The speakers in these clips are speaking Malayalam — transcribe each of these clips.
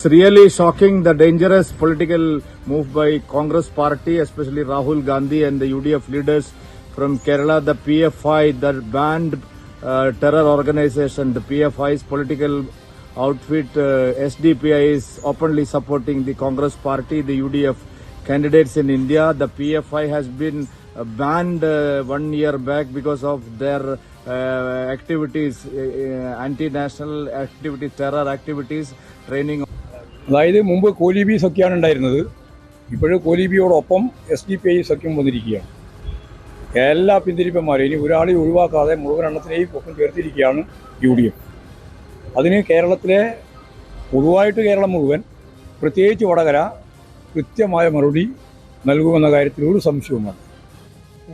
It's really shocking the dangerous political move by Congress party, especially Rahul Gandhi and the UDF leaders from Kerala, the PFI, the banned terror organization, the PFI's political outfit, SDPI is openly supporting the Congress party, the UDF candidates in India. The PFI has been banned 1 year back because of their activities, anti-national activities, terror activities, training. അതായത് മുമ്പ് കോലീബി സഖ്യമാണ് ഉണ്ടായിരുന്നത്. ഇപ്പോഴും കോലീബിയോടൊപ്പം SDPI സഖ്യം വന്നിരിക്കുകയാണ്. എല്ലാ പിന്തിരിപ്പന്മാരും ഇനി ഒരാളെ ഒഴിവാക്കാതെ മുഴുവൻ എണ്ണത്തിനെയും ഒപ്പം ചേർത്തിരിക്കുകയാണ് UDF. അതിന് കേരളത്തിലെ പൊതുവായിട്ട് കേരളം മുഴുവൻ, പ്രത്യേകിച്ച് വടകര, കൃത്യമായ മറുപടി നൽകുമെന്ന കാര്യത്തിൽ ഒരു സംശയവുമാണ്.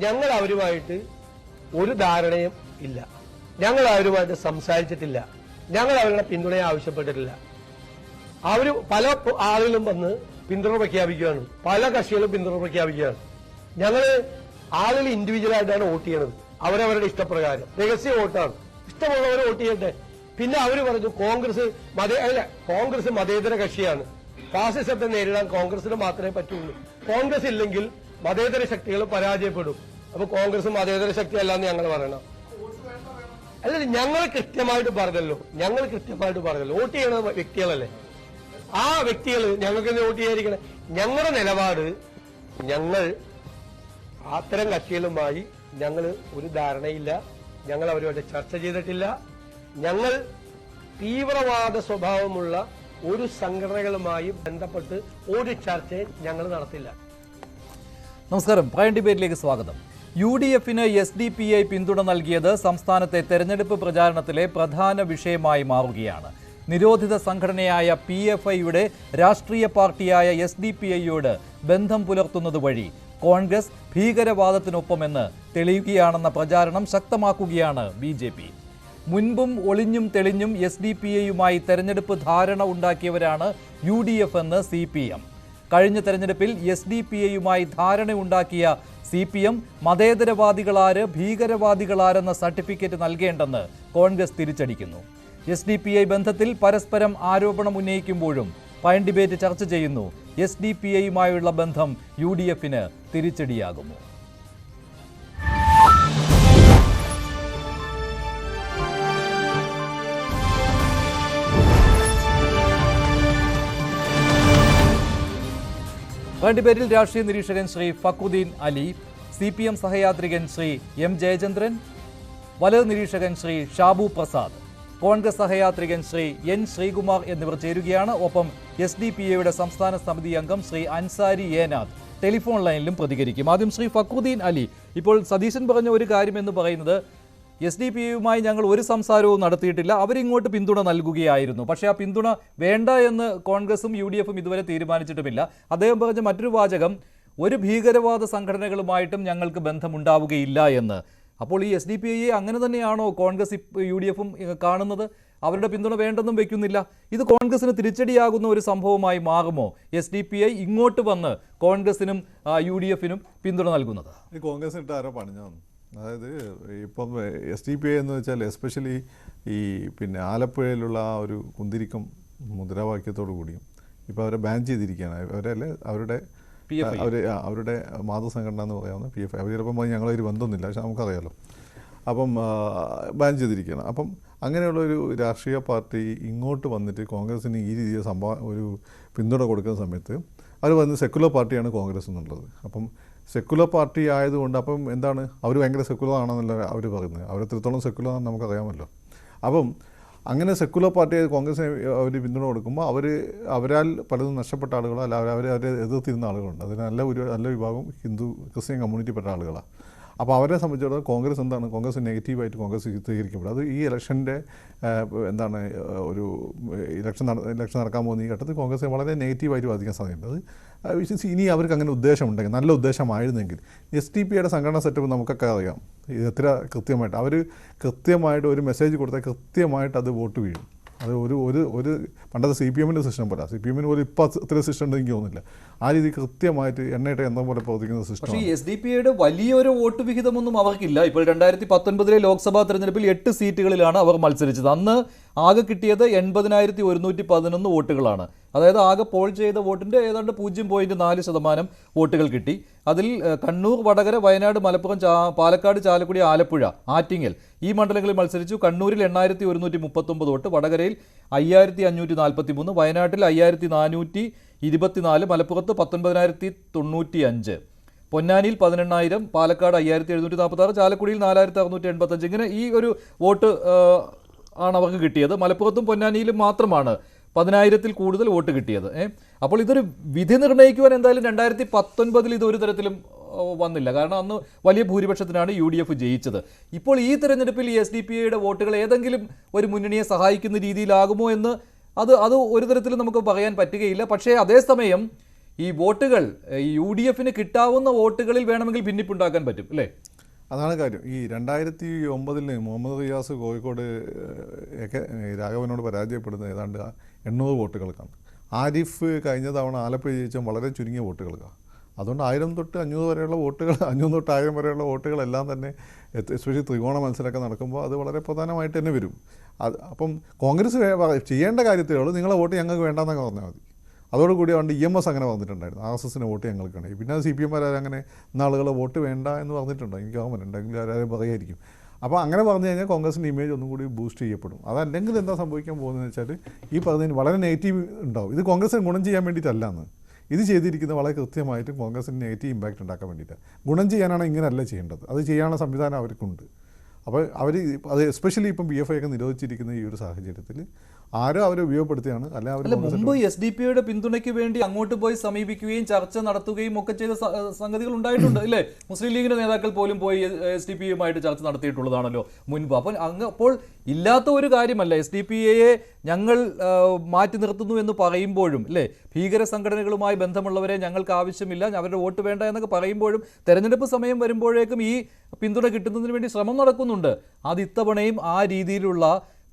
ഞങ്ങൾ അവരുമായിട്ട് ഒരു ധാരണയും ഇല്ല. ഞങ്ങൾ അവരുമായിട്ട് സംസാരിച്ചിട്ടില്ല. ഞങ്ങൾ അവരുടെ പിന്തുണയെ ആവശ്യപ്പെട്ടിട്ടില്ല. അവർ പല ആളുകളും വന്ന് പിന്തുണ പ്രഖ്യാപിക്കുകയാണ്, പല കക്ഷികളും പിന്തുണ പ്രഖ്യാപിക്കുകയാണ്. ഞങ്ങൾ ആളുകൾ ഇൻഡിവിജ്വലായിട്ടാണ് വോട്ട് ചെയ്യണത്, അവരവരുടെ ഇഷ്ടപ്രകാരം. രഹസ്യ വോട്ടാണ്, ഇഷ്ടമുള്ളവർ വോട്ട് ചെയ്യട്ടെ. പിന്നെ അവർ പറഞ്ഞു കോൺഗ്രസ് മതേതര കക്ഷിയാണ്, ഫാസിസത്തെ നേരിടാൻ കോൺഗ്രസിന് മാത്രമേ പറ്റുള്ളൂ, കോൺഗ്രസ് ഇല്ലെങ്കിൽ മതേതര ശക്തികൾ പരാജയപ്പെടും, അപ്പൊ കോൺഗ്രസ് മതേതര ശക്തി അല്ലാന്ന് ഞങ്ങൾ പറയണം. അല്ല, ഞങ്ങൾ കൃത്യമായിട്ട് പറഞ്ഞല്ലോ വോട്ട് ചെയ്യണ വ്യക്തികളല്ലേ, ആ വ്യക്തികൾ ഞങ്ങൾക്ക് വോട്ട് ചെയ്യാതിരിക്കണം. ഞങ്ങളുടെ നിലപാട്, ഞങ്ങൾ അത്തരം കക്ഷികളുമായി ഞങ്ങൾ ഒരു ധാരണയില്ല, ഞങ്ങൾ അവരുമായിട്ട് ചർച്ച ചെയ്തിട്ടില്ല. ഞങ്ങൾ തീവ്രവാദ സ്വഭാവമുള്ള ഒരു സംഘടനകളുമായി ബന്ധപ്പെട്ട് ഒരു ചർച്ചയും ഞങ്ങൾ നടത്തില്ല. നമസ്കാരം, പ്രൈം ഡിബേറ്റിലേക്ക് സ്വാഗതം. UDFന് SDPI പിന്തുണ നൽകിയത് സംസ്ഥാനത്തെ തെരഞ്ഞെടുപ്പ് പ്രചാരണത്തിലെ പ്രധാന വിഷയമായി മാറുകയാണ്. നിരോധിത സംഘടനയായ PFIയുടെ രാഷ്ട്രീയ പാർട്ടിയായ SDPIയോട് ബന്ധം പുലർത്തുന്നത് വഴി കോൺഗ്രസ് ഭീകരവാദത്തിനൊപ്പമെന്ന് തെളിയുകയാണെന്ന പ്രചാരണം ശക്തമാക്കുകയാണ് BJP. മുൻപും ഒളിഞ്ഞും തെളിഞ്ഞും SDPIയുമായി തെരഞ്ഞെടുപ്പ് ധാരണ ഉണ്ടാക്കിയവരാണ് UDF എന്ന് CPM. കഴിഞ്ഞ തെരഞ്ഞെടുപ്പിൽ SDPIയുമായി ധാരണയുണ്ടാക്കിയ CPM മതേതരവാദികളാര് ഭീകരവാദികളാരെന്ന സർട്ടിഫിക്കറ്റ് നൽകേണ്ടെന്ന് കോൺഗ്രസ് തിരിച്ചടിക്കുന്നു. SDPI ബന്ധത്തിൽ പരസ്പരം ആരോപണം ഉന്നയിക്കുമ്പോഴും പ്രൈം ഡിബേറ്റ് ചർച്ച ചെയ്യുന്നു, SDPIയുമായുള്ള ബന്ധം UDFന് തിരിച്ചടിയാകുമോ? പ്രൈം ഡിബേറ്റിൽ രാഷ്ട്രീയ നിരീക്ഷകൻ ശ്രീ ഫക്രുദ്ദീൻ അലി, CPM സഹയാത്രികൻ ശ്രീ M ജയചന്ദ്രൻ, വലത് നിരീക്ഷകൻ ശ്രീ ഷാബു പ്രസാദ്, കോൺഗ്രസ് സഹയാത്രികൻ ശ്രീ N ശ്രീകുമാർ എന്നിവർ ചേരുകയാണ്. ഒപ്പം SDPIയുടെ സംസ്ഥാന സമിതി അംഗം ശ്രീ അൻസാരി ഏനാഥ് ടെലിഫോൺ ലൈനിലും പ്രതികരിക്കും. ആദ്യം ശ്രീ ഫക്രുദ്ദീൻ അലി, ഇപ്പോൾ സതീശൻ പറഞ്ഞ ഒരു കാര്യം എന്ന് പറയുന്നത് SDPIയുമായി ഞങ്ങൾ ഒരു സംസാരവും നടത്തിയിട്ടില്ല, അവരിങ്ങോട്ട് പിന്തുണ നൽകുകയായിരുന്നു, പക്ഷേ ആ പിന്തുണ വേണ്ട എന്ന് കോൺഗ്രസും UDFും ഇതുവരെ തീരുമാനിച്ചിട്ടുമില്ല. അദ്ദേഹം പറഞ്ഞ മറ്റൊരു വാചകം, ഒരു ഭീകരവാദ സംഘടനകളുമായിട്ടും ഞങ്ങൾക്ക് ബന്ധമുണ്ടാവുകയില്ല എന്ന്. അപ്പോൾ ഈ SDPIയെ അങ്ങനെ തന്നെയാണോ കോൺഗ്രസ് UDFും കാണുന്നത്? അവരുടെ പിന്തുണ വേണ്ടെന്നും വെക്കുന്നില്ല. ഇത് കോൺഗ്രസിന് തിരിച്ചടിയാകുന്ന ഒരു സംഭവമായി മാറുമോ SDPI ഇങ്ങോട്ട് വന്ന് കോൺഗ്രസിനും UDFിനും പിന്തുണ നൽകുന്നത്? കോൺഗ്രസിനിട്ട് ആരോ പണിഞ്ഞാണ്. അതായത് ഇപ്പം SDPI എന്ന് വെച്ചാൽ എസ്പെഷ്യലി ഈ ആലപ്പുഴയിലുള്ള ആ ഒരു കുന്തിരിക്കം മുദ്രാവാക്യത്തോടു കൂടിയും ഇപ്പോൾ അവരെ ബാൻ ചെയ്തിരിക്കുകയാണ്. അവരുടെ മാതൃസംഘടന എന്ന് പറയാവുന്ന PFI, അവർ ചിലപ്പം ഞങ്ങളൊരു ബന്ധമൊന്നുമില്ല, പക്ഷെ നമുക്കറിയാമല്ലോ. അപ്പം ബാൻ ചെയ്തിരിക്കുകയാണ്. അപ്പം അങ്ങനെയുള്ളൊരു രാഷ്ട്രീയ പാർട്ടി ഇങ്ങോട്ട് വന്നിട്ട് കോൺഗ്രസിന് ഈ രീതിയിൽ ഒരു പിന്തുണ കൊടുക്കുന്ന സമയത്ത് അവർ വന്ന് സെക്കുലർ പാർട്ടിയാണ് കോൺഗ്രസ് എന്നുള്ളത്. അപ്പം സെക്കുലർ പാർട്ടി ആയതുകൊണ്ട് അപ്പം എന്താണ്, അവർ ഭയങ്കര സെക്കുലർ ആണെന്നല്ല അവർ പറയുന്നത്, അവർ എത്രത്തോളം സെക്കുലർ ആണെന്ന് നമുക്കറിയാമല്ലോ. അപ്പം അങ്ങനെ സെക്കുലർ പാർട്ടി കോൺഗ്രസിന് അവർ പിന്തുണ കൊടുക്കുമ്പോൾ അവരാൽ പലതും നഷ്ടപ്പെട്ട ആളുകളോ അല്ല അവരെ എതിർത്തിരുന്ന ആളുകളുണ്ട്. അതിന് നല്ല വിഭാഗം ഹിന്ദു ക്രിസ്ത്യൻ കമ്മ്യൂണിറ്റിപ്പെട്ട ആളുകളാണ്. അപ്പോൾ അവരെ സംബന്ധിച്ചിടത്തോളം കോൺഗ്രസ് എന്താണ്, കോൺഗ്രസ് നെഗറ്റീവായിട്ട് കോൺഗ്രസ് ചിത്രീകരിക്കപ്പെടും. അത് ഈ ഇലക്ഷൻ്റെ ഒരു ഇലക്ഷൻ നടക്കാൻ പോകുന്ന ഈ ഘട്ടത്തിൽ കോൺഗ്രസ് വളരെ നെഗറ്റീവായിട്ട് ബാധിക്കാൻ സാധ്യതയുണ്ട്. അത് ഇനി അവർക്ക് അങ്ങനെ ഉദ്ദേശമുണ്ടെങ്കിൽ, നല്ല ഉദ്ദേശമായിരുന്നെങ്കിൽ SDPIയുടെ സംഘടനാ സെറ്റപ്പ് നമുക്കൊക്കെ അറിയാം. എത്ര കൃത്യമായിട്ട് അവർ കൃത്യമായിട്ട് ഒരു മെസ്സേജ് കൊടുത്താൽ കൃത്യമായിട്ട് അത് വോട്ട് വീഴും. അത് ഒരു പണ്ടത്തെ CPMൻ്റെ സിസ്റ്റം പോലെ, CPMന് പോലും ഇപ്പോൾ ഇത്ര സിസ്റ്റം ഉണ്ടെങ്കിൽ തോന്നുന്നില്ല. ആ രീതി കൃത്യമായിട്ട് എണ്ണയിട്ട യന്ത്രം പോലെ പ്രവർത്തിക്കുന്ന സിസ്റ്റം. പക്ഷേ SDPIയുടെ വലിയൊരു വോട്ട് വിഹിതമൊന്നും അവർക്കില്ല. ഇപ്പോൾ 2019 ലോക്സഭാ തെരഞ്ഞെടുപ്പിൽ 8 സീറ്റുകളിലാണ് അവർ മത്സരിച്ചത്. അന്ന് ആകെ കിട്ടിയത് 80,111 വോട്ടുകളാണ്. അതായത് ആകെ പോൾ ചെയ്ത വോട്ടിൻ്റെ ഏതാണ്ട് 0.4% വോട്ടുകൾ കിട്ടി. അതിൽ കണ്ണൂർ, വടകര, വയനാട്, മലപ്പുറം, പാലക്കാട്, ചാലക്കുടി, ആലപ്പുഴ, ആറ്റിങ്ങൽ ഈ മണ്ഡലങ്ങളിൽ മത്സരിച്ചു. കണ്ണൂരിൽ 8,139 വോട്ട്, വടകരയിൽ 5,543, വയനാട്ടിൽ 5,424, മലപ്പുറത്ത് 19,095, പൊന്നാനിയിൽ 18,000, പാലക്കാട് 5,746, ചാലക്കുടിയിൽ 4,685. ഇങ്ങനെ ഈ ഒരു വോട്ട് ആണ് അവർക്ക് കിട്ടിയത്. മലപ്പുറത്തും പൊന്നാനിയിലും മാത്രമാണ് 10,000-ൽ കൂടുതൽ വോട്ട് കിട്ടിയത്. അപ്പോൾ ഇതൊരു വിധി നിർണ്ണയിക്കുവാൻ എന്തായാലും 2019 ഇത് ഒരു തരത്തിലും വന്നില്ല. കാരണം അന്ന് വലിയ ഭൂരിപക്ഷത്തിനാണ് UDF ജയിച്ചത്. ഇപ്പോൾ ഈ തെരഞ്ഞെടുപ്പിൽ ഈ SDPIയുടെ വോട്ടുകൾ ഏതെങ്കിലും ഒരു മുന്നണിയെ സഹായിക്കുന്ന രീതിയിലാകുമോ എന്ന് അത് ഒരു തരത്തിലും നമുക്ക് പറയാൻ പറ്റുകയില്ല. പക്ഷേ അതേസമയം ഈ വോട്ടുകൾ UDFന് കിട്ടാവുന്ന വോട്ടുകളിൽ വേണമെങ്കിൽ ഭിന്നിപ്പുണ്ടാക്കാൻ പറ്റും, അല്ലേ? അതാണ് കാര്യം. ഈ 2009 മുഹമ്മദ് റിയാസ് കോഴിക്കോട് രാഘവനോട് പരാജയപ്പെടുന്നത് ഏതാണ്ട് 800 വോട്ടുകൾക്കാണ്. ആരിഫ് കഴിഞ്ഞ തവണ ആലപ്പുഴ ജയിച്ച വളരെ ചുരുങ്ങിയ വോട്ടുകൾക്കാണ്. അതുകൊണ്ട് 1000 തൊട്ട് 500 വരെയുള്ള വോട്ടുകൾ, 500 തൊട്ട് 1000 വരെയുള്ള വോട്ടുകളെല്ലാം തന്നെ എസ്പെഷ്യലി ത്രികോണ മത്സരമൊക്കെ നടക്കുമ്പോൾ അത് വളരെ പ്രധാനമായിട്ട് തന്നെ വരും. അപ്പം കോൺഗ്രസ് ചെയ്യേണ്ട കാര്യത്തിലേ ഉള്ളൂ, നിങ്ങളെ വോട്ട് ഞങ്ങൾക്ക് വേണ്ടെന്നൊക്കെ പറഞ്ഞാൽ മതി. അതോടുകൂടി അതുകൊണ്ട് EMS അങ്ങനെ പറഞ്ഞിട്ടുണ്ടായിരുന്നു, RSSന് വോട്ട് ഞങ്ങൾക്ക് വേണ്ടി. പിന്നെ CPM അങ്ങനെ ആളുകളെ വോട്ട് വേണ്ട എന്ന് പറഞ്ഞിട്ടുണ്ടോ, എനിക്ക് ഓർമ്മ ഉണ്ടെങ്കിൽ ആരും പറയുമായിരിക്കും. അപ്പോൾ അങ്ങനെ പറഞ്ഞു കഴിഞ്ഞാൽ കോൺഗ്രസിൻ്റെ ഇമേജ് ഒന്നും കൂടി ബൂസ്റ്റ് ചെയ്യപ്പെടും. അതല്ലെങ്കിൽ എന്താ സംഭവിക്കാൻ പോകുന്നതെന്ന് വെച്ചാൽ ഈ പറഞ്ഞതിന് വളരെ നെഗറ്റീവ് ഉണ്ടാവും. ഇത് കോൺഗ്രസിന് ഗുണം ചെയ്യാൻ വേണ്ടിയിട്ടല്ലാന്ന്, ഇത് ചെയ്തിരിക്കുന്നത് വളരെ കൃത്യമായിട്ട് കോൺഗ്രസിന് നെഗറ്റീവ് ഇമ്പാക്റ്റ് ഉണ്ടാക്കാൻ വേണ്ടിയിട്ടാണ്. ഗുണം ചെയ്യാനാണ് ഇങ്ങനെയല്ല ചെയ്യേണ്ടത്, അത് ചെയ്യാനുള്ള സംവിധാനം അവർക്കുണ്ട്. അപ്പോൾ അവർ അത് എസ്പെഷ്യലി ഇപ്പം PFI ഒക്കെ നിരോധിച്ചിരിക്കുന്ന ഈ ഒരു സാഹചര്യത്തിൽ ആരോ അവരെ ഉപയോഗപ്പെടുത്തുകയാണ്. അല്ല, മുമ്പ് SDPIയുടെ പിന്തുണയ്ക്ക് വേണ്ടി അങ്ങോട്ട് പോയി സമീപിക്കുകയും ചർച്ച നടത്തുകയും ഒക്കെ ചെയ്ത സംഗതികൾ ഉണ്ടായിട്ടുണ്ട്, അല്ലേ? മുസ്ലിം ലീഗിന്റെ നേതാക്കൾ പോലും പോയി SDPIയുമായിട്ട് ചർച്ച നടത്തിയിട്ടുള്ളതാണല്ലോ മുൻപ്. അപ്പോൾ ഇല്ലാത്ത ഒരു കാര്യമല്ല SDPIയെ ഞങ്ങൾ മാറ്റി നിർത്തുന്നു എന്ന് പറയുമ്പോഴും, അല്ലേ, ഭീകര സംഘടനകളുമായി ബന്ധമുള്ളവരെ ഞങ്ങൾക്ക് ആവശ്യമില്ല, അവരുടെ വോട്ട് വേണ്ട എന്നൊക്കെ പറയുമ്പോഴും തെരഞ്ഞെടുപ്പ് സമയം വരുമ്പോഴേക്കും ഈ പിന്തുണ കിട്ടുന്നതിന് വേണ്ടി ശ്രമം നടക്കുന്നുണ്ട്. അത് ഇത്തവണയും ആ രീതിയിലുള്ള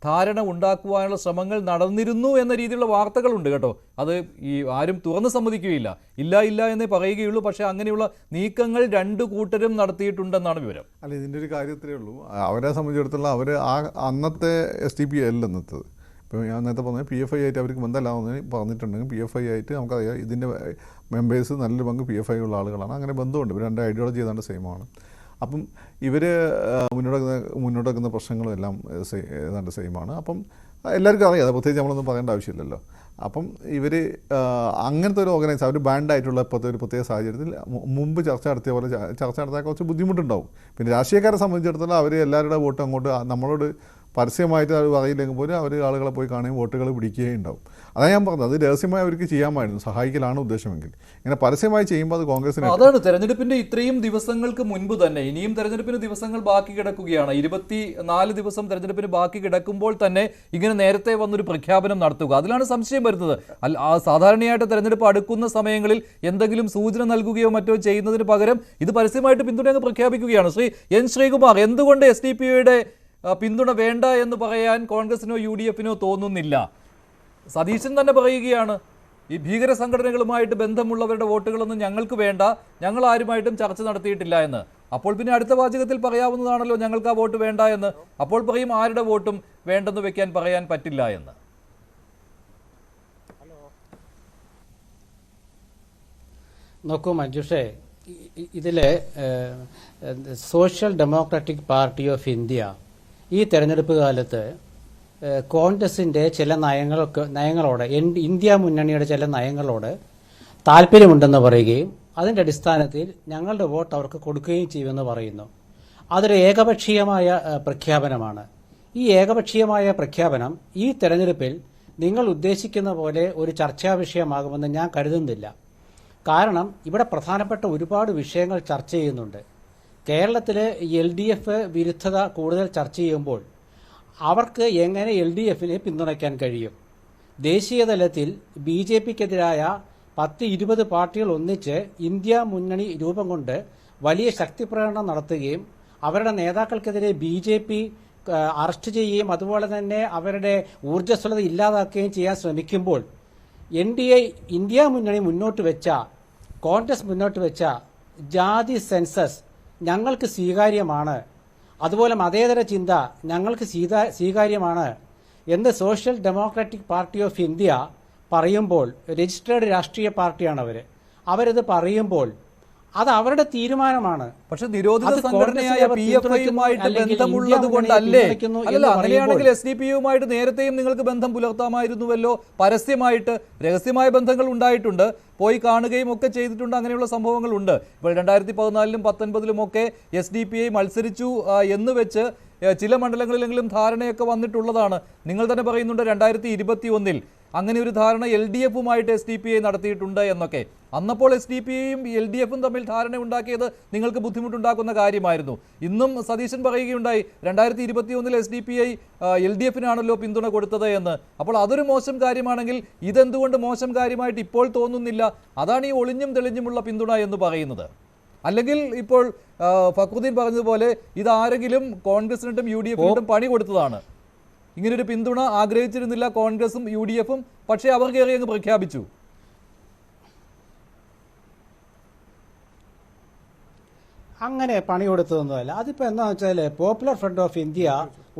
ധാരണ ഉണ്ടാക്കുവാനുള്ള ശ്രമങ്ങൾ നടന്നിരുന്നു എന്ന രീതിയിലുള്ള വാർത്തകളുണ്ട് കേട്ടോ. അത് ഈ ആരും തുറന്ന് സമ്മതിക്കുകയില്ല, ഇല്ല എന്നേ പറയുകയുള്ളൂ. പക്ഷേ അങ്ങനെയുള്ള നീക്കങ്ങൾ രണ്ടു കൂട്ടരും നടത്തിയിട്ടുണ്ടെന്നാണ് വിവരം. അല്ല, ഇതിൻ്റെ ഒരു കാര്യത്തിലേ ഉള്ളൂ. അവരെ സംബന്ധിച്ചിടത്തോളം അവർ അന്നത്തെ SDPI അല്ല ഇന്നത്തത്. ഇപ്പോൾ ഞാൻ നേരത്തെ പറഞ്ഞത് PFI ആയിട്ട് അവർക്ക് ബന്ധമില്ലാന്ന് പറഞ്ഞിട്ടുണ്ടെങ്കിൽ PFI ആയിട്ട് നമുക്കറിയാം ഇതിൻ്റെ മെമ്പേഴ്സ് നല്ലൊരു പങ്ക് PFI ഉള്ള ആളുകളാണ്. അങ്ങനെ ബന്ധമുണ്ട്. ഇവർ രണ്ട് ഐഡിയോളജി ഏതാണ്ട് സെയിമാണ്. അപ്പം ഇവർ മുന്നോട്ട് വെക്കുന്ന പ്രശ്നങ്ങളും എല്ലാം ഏതാണ്ട് സെയിമാണ്. അപ്പം എല്ലാവർക്കും അറിയാം, അത് പ്രത്യേകിച്ച് നമ്മളൊന്നും പറയേണ്ട ആവശ്യമില്ലല്ലോ. അപ്പം ഇവർ അങ്ങനത്തെ ഒരു ഓർഗനൈസ്, അവർ ബാൻഡായിട്ടുള്ള ഇപ്പോഴത്തെ ഒരു പ്രത്യേക സാഹചര്യത്തിൽ മുമ്പ് ചർച്ച നടത്തിയ പോലെ ചർച്ച നടത്താൻ കുറച്ച് ബുദ്ധിമുട്ടുണ്ടാവും. പിന്നെ രാഷ്ട്രീയക്കാരെ സംബന്ധിച്ചിടത്തോളം അവർ എല്ലാവരുടെ വോട്ട് അങ്ങോട്ട് നമ്മളോട് പരസ്യമായിട്ട് അത് പറയില്ലെങ്കിൽ പോലും അവർ ആളുകളെ പോയി കാണുകയും വോട്ടുകൾ പിടിക്കുകയും ഉണ്ടാവും. അതാണ് ഞാൻ പറഞ്ഞത്, അത് രഹസ്യമായി അവർക്ക് ചെയ്യാമായിരുന്നു, സഹായിക്കലാണ് ഉദ്ദേശമെങ്കിൽ. ഇങ്ങനെ പരസ്യമായി ചെയ്യുമ്പോൾ അത് കോൺഗ്രസിന് അതാണ് തെരഞ്ഞെടുപ്പിന്റെ ഇത്രയും ദിവസങ്ങൾക്ക് മുൻപ് തന്നെ, ഇനിയും തെരഞ്ഞെടുപ്പിന് ദിവസങ്ങൾ ബാക്കി കിടക്കുകയാണ്, 24 ദിവസം തെരഞ്ഞെടുപ്പിന് ബാക്കി കിടക്കുമ്പോൾ തന്നെ ഇങ്ങനെ നേരത്തെ വന്നൊരു പ്രഖ്യാപനം നടത്തുക, അതിലാണ് സംശയം വരുന്നത്. സാധാരണയായിട്ട് തെരഞ്ഞെടുപ്പ് അടുക്കുന്ന സമയങ്ങളിൽ എന്തെങ്കിലും സൂചന നൽകുകയോ മറ്റോ ചെയ്യുന്നതിന് പകരം ഇത് പരസ്യമായിട്ട് പിന്തുണ പ്രഖ്യാപിക്കുകയാണ്. N. ശ്രീകുമാർ, എന്തുകൊണ്ട് SDPIയുടെ പിന്തുണ വേണ്ട എന്ന് പറയാൻ കോൺഗ്രസിനോ UDFനോ തോന്നുന്നില്ല? സതീശൻ തന്നെ പറയുകയാണ്, ഈ ഭീകര സംഘടനകളുമായിട്ട് ബന്ധമുള്ളവരുടെ വോട്ടുകളൊന്നും ഞങ്ങൾക്ക് വേണ്ട, ഞങ്ങൾ ആരുമായിട്ടും ചർച്ച നടത്തിയിട്ടില്ല എന്ന്. അപ്പോൾ പിന്നെ അടുത്ത വാചകത്തിൽ പറയാവുന്നതാണല്ലോ ഞങ്ങൾക്ക് ആ വോട്ട് വേണ്ട എന്ന്. അപ്പോൾ പറയും ആരുടെ വോട്ടും വേണ്ടെന്ന് വെക്കാൻ പറയാൻ പറ്റില്ല എന്ന്. നോക്കൂ മഞ്ജുഷേ, ഇതിൽ social Democratic Party of India ഈ തെരഞ്ഞെടുപ്പ് കാലത്ത് കോൺഗ്രസിൻ്റെ ചില നയങ്ങളോട് ഇന്ത്യ മുന്നണിയുടെ ചില നയങ്ങളോട് താല്പര്യമുണ്ടെന്ന് പറയുകയും അതിൻ്റെ അടിസ്ഥാനത്തിൽ ഞങ്ങളുടെ വോട്ട് അവർക്ക് കൊടുക്കുകയും ചെയ്യുമെന്ന് പറയുന്നു. അതൊരു ഏകപക്ഷീയമായ പ്രഖ്യാപനമാണ്. ഈ ഏകപക്ഷീയമായ പ്രഖ്യാപനം ഈ തെരഞ്ഞെടുപ്പിൽ നിങ്ങൾ ഉദ്ദേശിക്കുന്ന പോലെ ഒരു ചർച്ചാ വിഷയമാകുമെന്ന് ഞാൻ കരുതുന്നില്ല. കാരണം ഇവിടെ പ്രധാനപ്പെട്ട ഒരുപാട് വിഷയങ്ങൾ ചർച്ച ചെയ്യുന്നുണ്ട്. കേരളത്തിൽ LDF വിരുദ്ധത കൂടുതൽ ചർച്ച ചെയ്യുമ്പോൾ അവർക്ക് എങ്ങനെ LDFനെ പിന്തുണയ്ക്കാൻ കഴിയും? ദേശീയ തലത്തിൽ BJPക്കെതിരായ 10-20 പാർട്ടികൾ ഒന്നിച്ച് ഇന്ത്യ മുന്നണി രൂപം കൊണ്ട് വലിയ ശക്തിപ്രകടനം നടത്തുകയും അവരുടെ നേതാക്കൾക്കെതിരെ BJP അറസ്റ്റ് ചെയ്യുകയും അതുപോലെ തന്നെ അവരുടെ ഊർജ്ജസ്വലത ഇല്ലാതാക്കുകയും ചെയ്യാൻ ശ്രമിക്കുമ്പോൾ ഇന്ത്യ മുന്നണി മുന്നോട്ട് വെച്ച, കോൺഗ്രസ് മുന്നോട്ട് വെച്ച ജാതി സെൻസസ് ഞങ്ങൾക്ക് സ്വീകാര്യമാണ്, അതുപോലെ മതേതര ചിന്ത ഞങ്ങൾക്ക് സ്വീകാര്യമാണ് എന്ന് social Democratic Party of India പറയുമ്പോൾ, രജിസ്റ്റേർഡ് രാഷ്ട്രീയ പാർട്ടിയാണ് അവരത് പറയുമ്പോൾ അത് അവരുടെ തീരുമാനമാണ്. പക്ഷെ നിരോധിത അത് സംഘടനയായ കോൺഗ്രസിനെ PFI-യുമായിട്ട് അല്ലെങ്കിൽ ബന്ധമുള്ളത് ഇന്ത്യ കൊണ്ടല്ലേ? പിന്തുണയ്ക്കുന്നു അല്ല, എന്ന് അങ്ങനെയാണെങ്കിൽ പറയുമ്പോൾ SDPI-യുമായിട്ട് നേരത്തെയും നിങ്ങൾക്ക് ബന്ധം പുലർത്താമായിരുന്നുവല്ലോ. പരസ്യമായിട്ട് രഹസ്യമായ ബന്ധങ്ങൾ ഉണ്ടായിട്ടുണ്ട്, പോയി കാണുകയും ഒക്കെ ചെയ്തിട്ടുണ്ട്. അങ്ങനെയുള്ള സംഭവങ്ങളുണ്ട്. ഇപ്പോൾ 2014-ലും 2019-ലും ഒക്കെ SDPI മത്സരിച്ചു എന്ന് വെച്ച് ചില മണ്ഡലങ്ങളിലെങ്കിലും ധാരണയൊക്കെ വന്നിട്ടുള്ളതാണ്. നിങ്ങൾ തന്നെ പറയുന്നുണ്ട് 2021-ൽ അങ്ങനെ ഒരു ധാരണ LDF-ഉമായിട്ട് SDPI നടത്തിയിട്ടുണ്ട് എന്നൊക്കെ. അന്നപ്പോൾ SDPI-യും LDF-ഉം തമ്മിൽ ധാരണ ഉണ്ടാക്കിയത് നിങ്ങൾക്ക് ബുദ്ധിമുട്ടുണ്ടാക്കുന്ന കാര്യമായിരുന്നു. ഇന്നും സതീശൻ പറയുകയുണ്ടായി 2021-ൽ SDPI LDF-നാണല്ലോ പിന്തുണ കൊടുത്തത് എന്ന്. അപ്പോൾ അതൊരു മോശം കാര്യമാണെങ്കിൽ ഇതെന്തുകൊണ്ട് മോശം കാര്യമായിട്ട് ഇപ്പോൾ തോന്നുന്നില്ല? അതാണ് ഈ ഒളിഞ്ഞും തെളിഞ്ഞുമുള്ള പിന്തുണ എന്ന് പറയുന്നത്. അല്ലെങ്കിൽ ഇപ്പോൾ ഫക്രുദ്ദീൻ പറഞ്ഞതുപോലെ ഇതാരെങ്കിലും കോൺഗ്രസിനിട്ടും UDF-നിട്ടും പണി കൊടുത്തതാണ്. ഇങ്ങനൊരു പിന്തുണ ആഗ്രഹിച്ചിരുന്നില്ല കോൺഗ്രസും UDF-ഉം, പക്ഷേ അവർ കയറി അങ്ങ് പ്രഖ്യാപിച്ചു. അങ്ങനെ പണി കൊടുത്തതൊന്നുമല്ല. അതിപ്പോൾ എന്താണെന്ന് വെച്ചാൽ പോപ്പുലർ ഫ്രണ്ട് ഓഫ് ഇന്ത്യ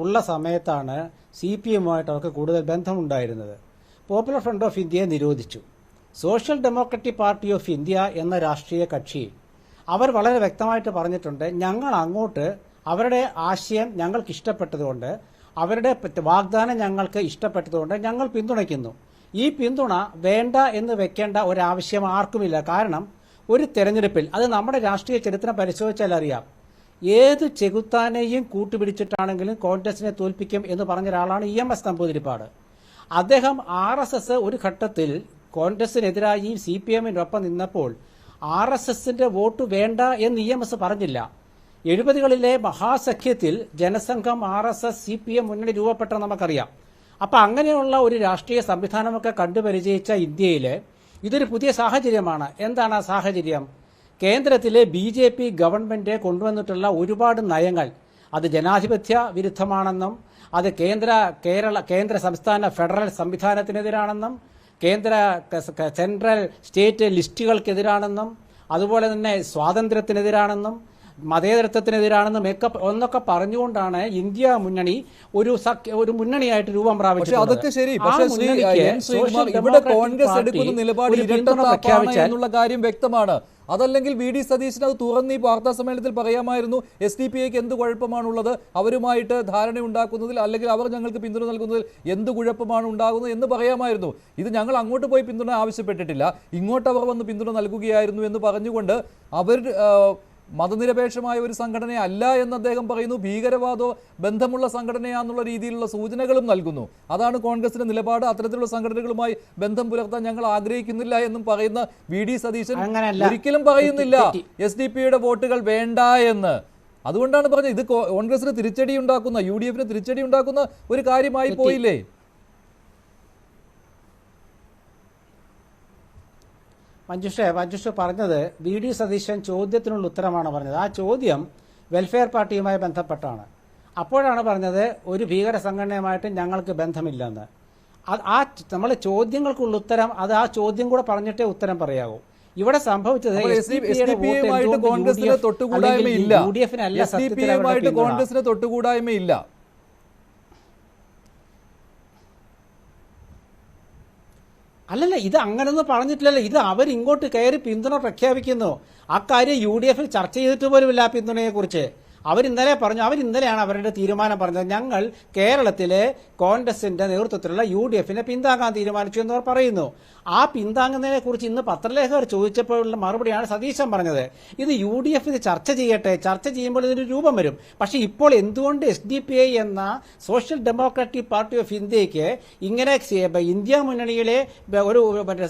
ഉള്ള സമയത്താണ് CPM-ഉമായിട്ട് അവർക്ക് കൂടുതൽ ബന്ധമുണ്ടായിരുന്നത്. പോപ്പുലർ ഫ്രണ്ട് ഓഫ് ഇന്ത്യയെ നിരോധിച്ചു. Social Democratic Party of India എന്ന രാഷ്ട്രീയ കക്ഷി അവർ വളരെ വ്യക്തമായിട്ട് പറഞ്ഞിട്ടുണ്ട്, ഞങ്ങൾ അങ്ങോട്ട് അവരുടെ ആശയം ഞങ്ങൾക്ക് ഇഷ്ടപ്പെട്ടതുകൊണ്ട്, അവരുടെ വാഗ്ദാനം ഞങ്ങൾക്ക് ഇഷ്ടപ്പെട്ടതുകൊണ്ട് ഞങ്ങൾ പിന്തുണയ്ക്കുന്നു. ഈ പിന്തുണ വേണ്ട എന്ന് വെക്കേണ്ട ഒരാവശ്യം ആർക്കുമില്ല. കാരണം ഒരു തെരഞ്ഞെടുപ്പിൽ, അത് നമ്മുടെ രാഷ്ട്രീയ ചരിത്രം പരിശോധിച്ചാൽ അറിയാം, ഏത് ചെകുത്താനെയും കൂട്ടുപിടിച്ചിട്ടാണെങ്കിലും കോൺഗ്രസിനെ തോൽപ്പിക്കും എന്ന് പറഞ്ഞ ഒരാളാണ് EMS നമ്പൂതിരിപ്പാട്. അദ്ദേഹം RSS ഒരു ഘട്ടത്തിൽ കോൺഗ്രസിനെതിരായി CPM-നൊപ്പം നിന്നപ്പോൾ RSS-ന്റെ വോട്ട് വേണ്ട എന്ന് EMS പറഞ്ഞില്ല. 70-കളിലെ മഹാസഖ്യത്തിൽ ജനസംഘം RSS CPM മുന്നണി രൂപപ്പെട്ടെന്ന് നമുക്കറിയാം. അപ്പം അങ്ങനെയുള്ള ഒരു രാഷ്ട്രീയ സംവിധാനമൊക്കെ കണ്ടുപരിചയിച്ച ഇന്ത്യയിൽ ഇതൊരു പുതിയ സാഹചര്യമാണ്. എന്താണ് ആ സാഹചര്യം? കേന്ദ്രത്തിലെ BJP ഗവൺമെന്റ് കൊണ്ടുവന്നിട്ടുള്ള ഒരുപാട് നയങ്ങൾ അത് ജനാധിപത്യ വിരുദ്ധമാണെന്നും, അത് കേന്ദ്ര സംസ്ഥാന ഫെഡറൽ സംവിധാനത്തിനെതിരാണെന്നും, സെൻട്രൽ സ്റ്റേറ്റ് ലിസ്റ്റുകൾക്കെതിരാണെന്നും, അതുപോലെ തന്നെ സ്വാതന്ത്ര്യത്തിനെതിരാണെന്നും, മതേതരത്വത്തിനെതിരാണെന്നും എന്നൊക്കെ പറഞ്ഞുകൊണ്ടാണ് ഇന്ത്യ മുന്നണി ഒരു മുന്നണിയായിട്ട് രൂപം പ്രാപിച്ചത്. അതൊക്കെ ശരി. പക്ഷേ ഇവിടെ കോൺഗ്രസ് എടുക്കുന്ന നിലപാട് എന്നുള്ള കാര്യം വ്യക്തമാണ്. അതല്ലെങ്കിൽ VD സതീശൻ അത് തുറന്ന് ഈ വാർത്താ സമ്മേളനത്തിൽ പറയാമായിരുന്നു. SDPI-ക്ക് എന്ത് കുഴപ്പമാണുള്ളത്, അവരുമായിട്ട് ധാരണ ഉണ്ടാക്കുന്നതിൽ, അല്ലെങ്കിൽ അവർ ഞങ്ങൾക്ക് പിന്തുണ നൽകുന്നതിൽ എന്ത് കുഴപ്പമാണ് ഉണ്ടാകുന്നത് എന്ന് പറയാമായിരുന്നു. ഇത് ഞങ്ങൾ അങ്ങോട്ട് പോയി പിന്തുണ ആവശ്യപ്പെട്ടിട്ടില്ല, ഇങ്ങോട്ട് അവർ വന്ന് പിന്തുണ നൽകുകയായിരുന്നു എന്ന് പറഞ്ഞുകൊണ്ട് അവർ മതനിരപേക്ഷമായ ഒരു സംഘടനയല്ല എന്ന് അദ്ദേഹം പറയുന്നു. ഭീകരവാദോ ബന്ധമുള്ള സംഘടനയാണെന്നുള്ള രീതിയിലുള്ള സൂചനകളും നൽകുന്നു. അതാണ് കോൺഗ്രസിന്റെ നിലപാട്. അത്തരത്തിലുള്ള സംഘടനകളുമായി ബന്ധം പുലർത്താൻ ഞങ്ങൾ ആഗ്രഹിക്കുന്നില്ല എന്നും പറയുന്ന VD സതീശൻ ഒരിക്കലും പറയുന്നില്ല SDPI-യുടെ വോട്ടുകൾ വേണ്ട എന്ന്. അതുകൊണ്ടാണ് പറഞ്ഞത് ഇത് കോൺഗ്രസിന് തിരിച്ചടി ഉണ്ടാക്കുന്ന, UDF-ന് തിരിച്ചടി ഉണ്ടാക്കുന്ന ഒരു കാര്യമായി പോയില്ലേ? മഞ്ജുഷ പറഞ്ഞത് VD സതീശൻ ചോദ്യത്തിനുള്ള ഉത്തരമാണ് പറഞ്ഞത്. ആ ചോദ്യം വെൽഫെയർ പാർട്ടിയുമായി ബന്ധപ്പെട്ടാണ്. അപ്പോഴാണ് പറഞ്ഞത് ഒരു ഭീകര സംഘടനയുമായിട്ട് ഞങ്ങൾക്ക് ബന്ധമില്ലെന്ന്. നമ്മൾ ചോദ്യങ്ങൾക്കുള്ള ഉത്തരം, അത് ആ ചോദ്യം കൂടെ പറഞ്ഞിട്ടേ ഉത്തരം പറയാവൂ. ഇവിടെ സംഭവിച്ചത് കോൺഗ്രസിന് തൊട്ടുകൂടായ്മയില്ല. അല്ലല്ല, ഇത് അങ്ങനൊന്നും പറഞ്ഞിട്ടില്ലല്ലോ. ഇത് അവരിങ്ങോട്ട് കയറി പിന്തുണ പ്രഖ്യാപിക്കുന്നു. അക്കാര്യം UDF-ൽ ചർച്ച ചെയ്തിട്ട് പോലുമില്ല ആ പിന്തുണയെക്കുറിച്ച്. അവരിന്നലെയാണ് അവരുടെ തീരുമാനം പറഞ്ഞത്. ഞങ്ങൾ കേരളത്തിലെ കോൺഗ്രസിന്റെ നേതൃത്വത്തിലുള്ള UDF-നെ പിന്താങ്ങാൻ തീരുമാനിച്ചു എന്ന് അവർ പറയുന്നു. ആ പിന്താങ്ങുന്നതിനെ കുറിച്ച് ഇന്ന് പത്രലേഖകർ ചോദിച്ചപ്പോഴുള്ള മറുപടിയാണ് സതീശൻ പറഞ്ഞത്. ഇത് UDF ഇത് ചർച്ച ചെയ്യട്ടെ, ചർച്ച ചെയ്യുമ്പോൾ ഇതിന് രൂപം വരും. പക്ഷെ ഇപ്പോൾ എന്തുകൊണ്ട് SDPI എന്ന സോഷ്യൽ ഡെമോക്രാറ്റിക് പാർട്ടി ഓഫ് ഇന്ത്യക്ക് ഇങ്ങനെ ഇന്ത്യ മുന്നണിയിലെ ഒരു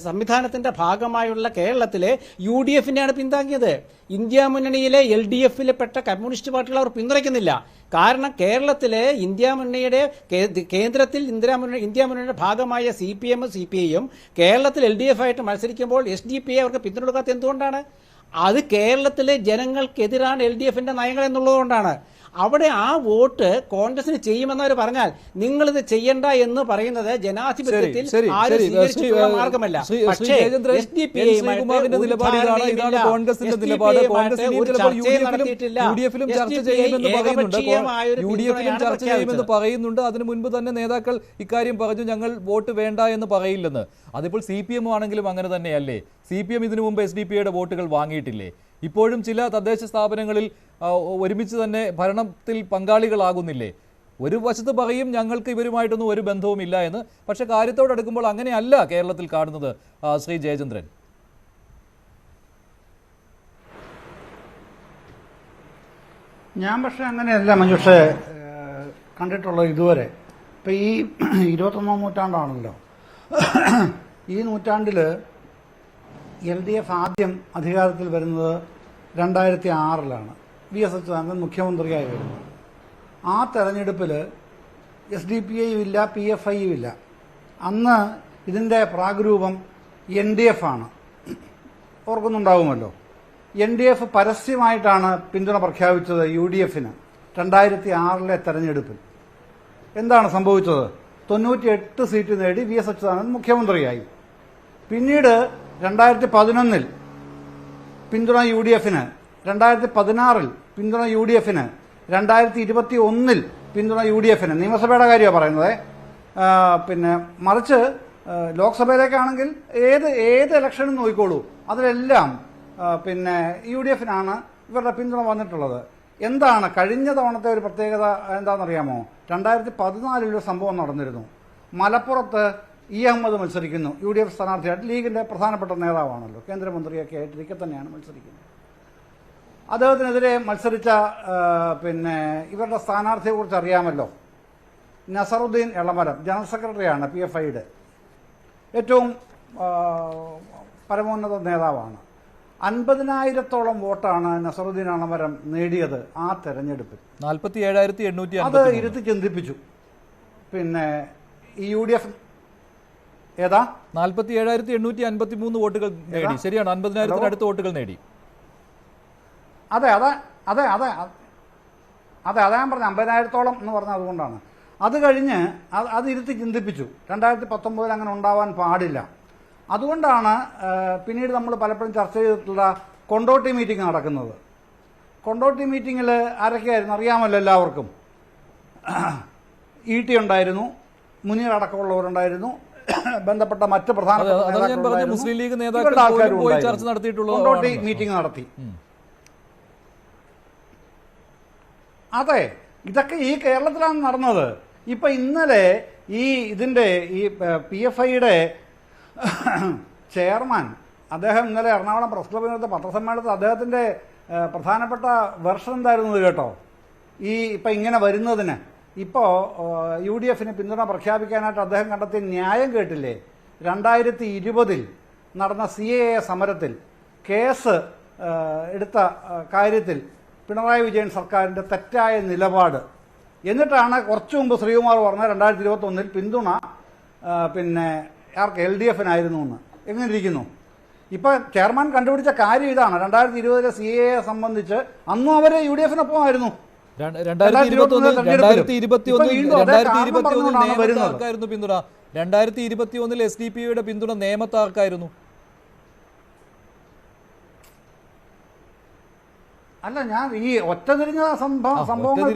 സംവിധാനത്തിന്റെ ഭാഗമായുള്ള കേരളത്തിലെ UDF-നെയാണ് പിന്താങ്ങിയത്? ഇന്ത്യ മുന്നണിയിലെ LDF-ൽ പെട്ട കമ്മ്യൂണിസ്റ്റ് പാർട്ടികൾ അവർ പിന്തുണയ്ക്കുന്നില്ല. കാരണം കേരളത്തിലെ ഇന്ത്യ മുന്നണിയുടെ കേന്ദ്രത്തിൽ ഇന്ത്യ മുന്നണിയുടെ ഭാഗമായ CPM CPI-യും കേരളത്തിൽ LDF-ആയിട്ട് മത്സരിക്കുമ്പോൾ SDPI അവർക്ക് പിന്തുണ കൊടുക്കാത്ത എന്തുകൊണ്ടാണ്? അത് കേരളത്തിലെ ജനങ്ങൾക്കെതിരാണ് LDF-ന്റെ നയങ്ങൾ എന്നുള്ളതുകൊണ്ടാണ്. അവിടെ ആ വോട്ട് കോൺഗ്രസിന് ചെയ്യുമെന്നവർ പറഞ്ഞാൽ നിങ്ങളിത് ചെയ്യണ്ട എന്ന് പറയുന്നത് ജനാധിപത്യത്തിൽ ആരും സ്വീകരിച്ചിട്ടുള്ള മാർഗമല്ല. പക്ഷേ ശ്രീകുമാറിന്റെ നിലപാട് ഇതാണ്. ഇതാണ് കോൺഗ്രസിന്റെ നിലപാട്. കോൺഗ്രസ് യുഡിഎഫിലും ചർച്ച ചെയ്യുമെന്ന് പറയുന്നുണ്ട്. യുഡിഎഫിലും ചർച്ച ചെയ്യുമെന്ന് പറയുന്നുണ്ട്. അതിനു മുൻപ് തന്നെ നേതാക്കൾ ഇക്കാര്യം പറഞ്ഞു, ഞങ്ങൾ വോട്ട് വേണ്ട എന്ന് പറയില്ലെന്ന്. അതിപ്പോൾ CPM ആണെങ്കിലും അങ്ങനെ തന്നെയല്ലേ? CPM ഇതിനു മുമ്പ് SDPയുടെ വോട്ടുകൾ വാങ്ങിയിട്ടില്ലേ? ഇപ്പോഴും ചില തദ്ദേശ സ്ഥാപനങ്ങളിൽ ഒരുമിച്ച് തന്നെ ഭരണത്തിൽ പങ്കാളികളാകുന്നില്ലേ? ഒരു വശത്ത് പറയും ഞങ്ങൾക്ക് ഇവരുമായിട്ടൊന്നും ഒരു ബന്ധവുമില്ല എന്ന്. പക്ഷെ കാര്യത്തോടടുക്കുമ്പോൾ അങ്ങനെയല്ല കേരളത്തിൽ കാണുന്നത്. ശ്രീ ജയചന്ദ്രൻ, ഞാൻ പക്ഷെ അങ്ങനെയല്ല മഞ്ജുഷേ കണ്ടിട്ടുള്ളത് ഇതുവരെ. ഇപ്പം ഈ 21-ാം നൂറ്റാണ്ടാണല്ലോ. ഈ നൂറ്റാണ്ടിൽ LDF ആദ്യം അധികാരത്തിൽ വരുന്നത് 2006-ലാണ്. VS അച്യുതാനന്ദൻ മുഖ്യമന്ത്രിയായി വരുന്നത്. ആ തെരഞ്ഞെടുപ്പിൽ SDPI ഇല്ല, PFI ഇല്ല. അന്ന് ഇതിൻ്റെ പ്രാഗ്രൂപം NDF ആണ്. ഓർക്കുന്നുണ്ടാവുമല്ലോ. NDF പരസ്യമായിട്ടാണ് പിന്തുണ പ്രഖ്യാപിച്ചത് UDF-ന് 2006-ലെ തെരഞ്ഞെടുപ്പിൽ. എന്താണ് സംഭവിച്ചത്? 98 സീറ്റ് നേടി VS അച്യുതാനന്ദൻ മുഖ്യമന്ത്രിയായി. പിന്നീട് 2011-ൽ പിന്തുണ UDF-ന്, 2016-ൽ പിന്തുണ UDF-ന്, 2021-ൽ പിന്തുണ UDF-ന്. നിയമസഭയുടെ കാര്യമാണ് പറയുന്നത്. പിന്നെ മറിച്ച് ലോക്സഭയിലേക്കാണെങ്കിൽ ഏത് ഇലക്ഷനും നോക്കിക്കോളൂ, അതിലെല്ലാം പിന്നെ UDF-നാണ് ഇവരുടെ പിന്തുണ വന്നിട്ടുള്ളത്. എന്താണ് കഴിഞ്ഞ തവണത്തെ ഒരു പ്രത്യേകത എന്താണെന്നറിയാമോ? 2014-ൽ ഒരു സംഭവം നടന്നിരുന്നു. മലപ്പുറത്ത് അഹമ്മദ് മത്സരിക്കുന്നു. UDF സ്ഥാനാർത്ഥിയായിട്ട്. ലീഗിന്റെ പ്രധാനപ്പെട്ട നേതാവാണല്ലോ, കേന്ദ്രമന്ത്രിയൊക്കെ ആയിട്ട് ഇരിക്കെ തന്നെയാണ് മത്സരിക്കുന്നത്. അദ്ദേഹത്തിനെതിരെ മത്സരിച്ച പിന്നെ ഇവരുടെ സ്ഥാനാർത്ഥിയെ കുറിച്ച് അറിയാമല്ലോ. നസറുദ്ദീൻ എളമരം, ജനറൽ സെക്രട്ടറിയാണ് PFIയുടെ. ഏറ്റവും പരമോന്നത നേതാവാണ്. 50,000-ഓളം വോട്ടാണ് നസറുദ്ദീൻ എളമരം നേടിയത് ആ തെരഞ്ഞെടുപ്പിൽ. 47,853. അത് ഇരുത്തി ചിന്തിപ്പിച്ചു. പിന്നെ ഈ UDF ഏതാ 47,853 വോട്ടുകൾ നേടി. ശരിയാണ്, 50,000-ത്തിനടുത്ത് വോട്ടുകൾ നേടി. അതെ ഞാൻ പറഞ്ഞ 50,000-ഓളം എന്ന് പറഞ്ഞത് അതുകൊണ്ടാണ്. അത് കഴിഞ്ഞ് അത് ഇരുത്തി ചിന്തിപ്പിച്ചു. 2019-ൽ അങ്ങനെ ഉണ്ടാവാൻ പാടില്ല. അതുകൊണ്ടാണ് പിന്നീട് നമ്മൾ പലപ്പോഴും ചർച്ച ചെയ്തിട്ടുള്ള കൊണ്ടോട്ടി മീറ്റിംഗ് നടക്കുന്നത്. കൊണ്ടോട്ടി മീറ്റിങ്ങിൽ ആരൊക്കെയായിരുന്നു അറിയാമല്ലോ എല്ലാവർക്കും. ET ഉണ്ടായിരുന്നു, മുനീർ അടക്കമുള്ളവരുണ്ടായിരുന്നു, ബന്ധപ്പെട്ട മറ്റ് പ്രധാനപ്പെട്ട മുസ്ലിം ലീഗ് നേതാക്കൾ ചർച്ച നടത്തിയിട്ടുള്ള കൊണ്ടോട്ടി മീറ്റിംഗ് നടത്തി. അതെ, ഇതൊക്കെ ഈ കേരളത്തിലാണ് നടന്നത്. ഇപ്പൊ ഇന്നലെ ഇതിന്റെ PFIയുടെ ചെയർമാൻ അദ്ദേഹം ഇന്നലെ എറണാകുളം പ്രസ് ക്ലബിനകത്ത് പത്രസമ്മേളനത്തിൽ അദ്ദേഹത്തിന്റെ പ്രധാനപ്പെട്ട വെർഷൻ എന്തായിരുന്നത് കേട്ടോ? ഇപ്പൊ ഇങ്ങനെ വരുന്നതിന് ഇപ്പോൾ UDF-ന് പിന്തുണ പ്രഖ്യാപിക്കാനായിട്ട് അദ്ദേഹം കണ്ടെത്തിയ ന്യായം കേട്ടില്ലേ? 2020-ൽ നടന്ന CAA സമരത്തിൽ കേസ് എടുത്ത കാര്യത്തിൽ പിണറായി വിജയൻ സർക്കാരിൻ്റെ തെറ്റായ നിലപാട്. എന്നിട്ടാണ് കുറച്ചു മുമ്പ് ശ്രീകുമാർ പറഞ്ഞ 2021-ൽ പിന്തുണ പിന്നെ LDF-നായിരുന്നു എന്ന്. എങ്ങനെ ഇരിക്കുന്നു? ഇപ്പം ചെയർമാൻ കണ്ടുപിടിച്ച കാര്യം ഇതാണ്. 2020-ലെ CAA സംബന്ധിച്ച് അന്നും അവരെ UDF-നൊപ്പമായിരുന്നു. 2021-ൽ പിന്തുണ 2021-ൽ SDPയുടെ പിന്തുണ നിയമത്താർക്കായിരുന്നു? അല്ല, ഞാൻ ഈ ഒറ്റതിരിഞ്ഞ സംഭവങ്ങൾ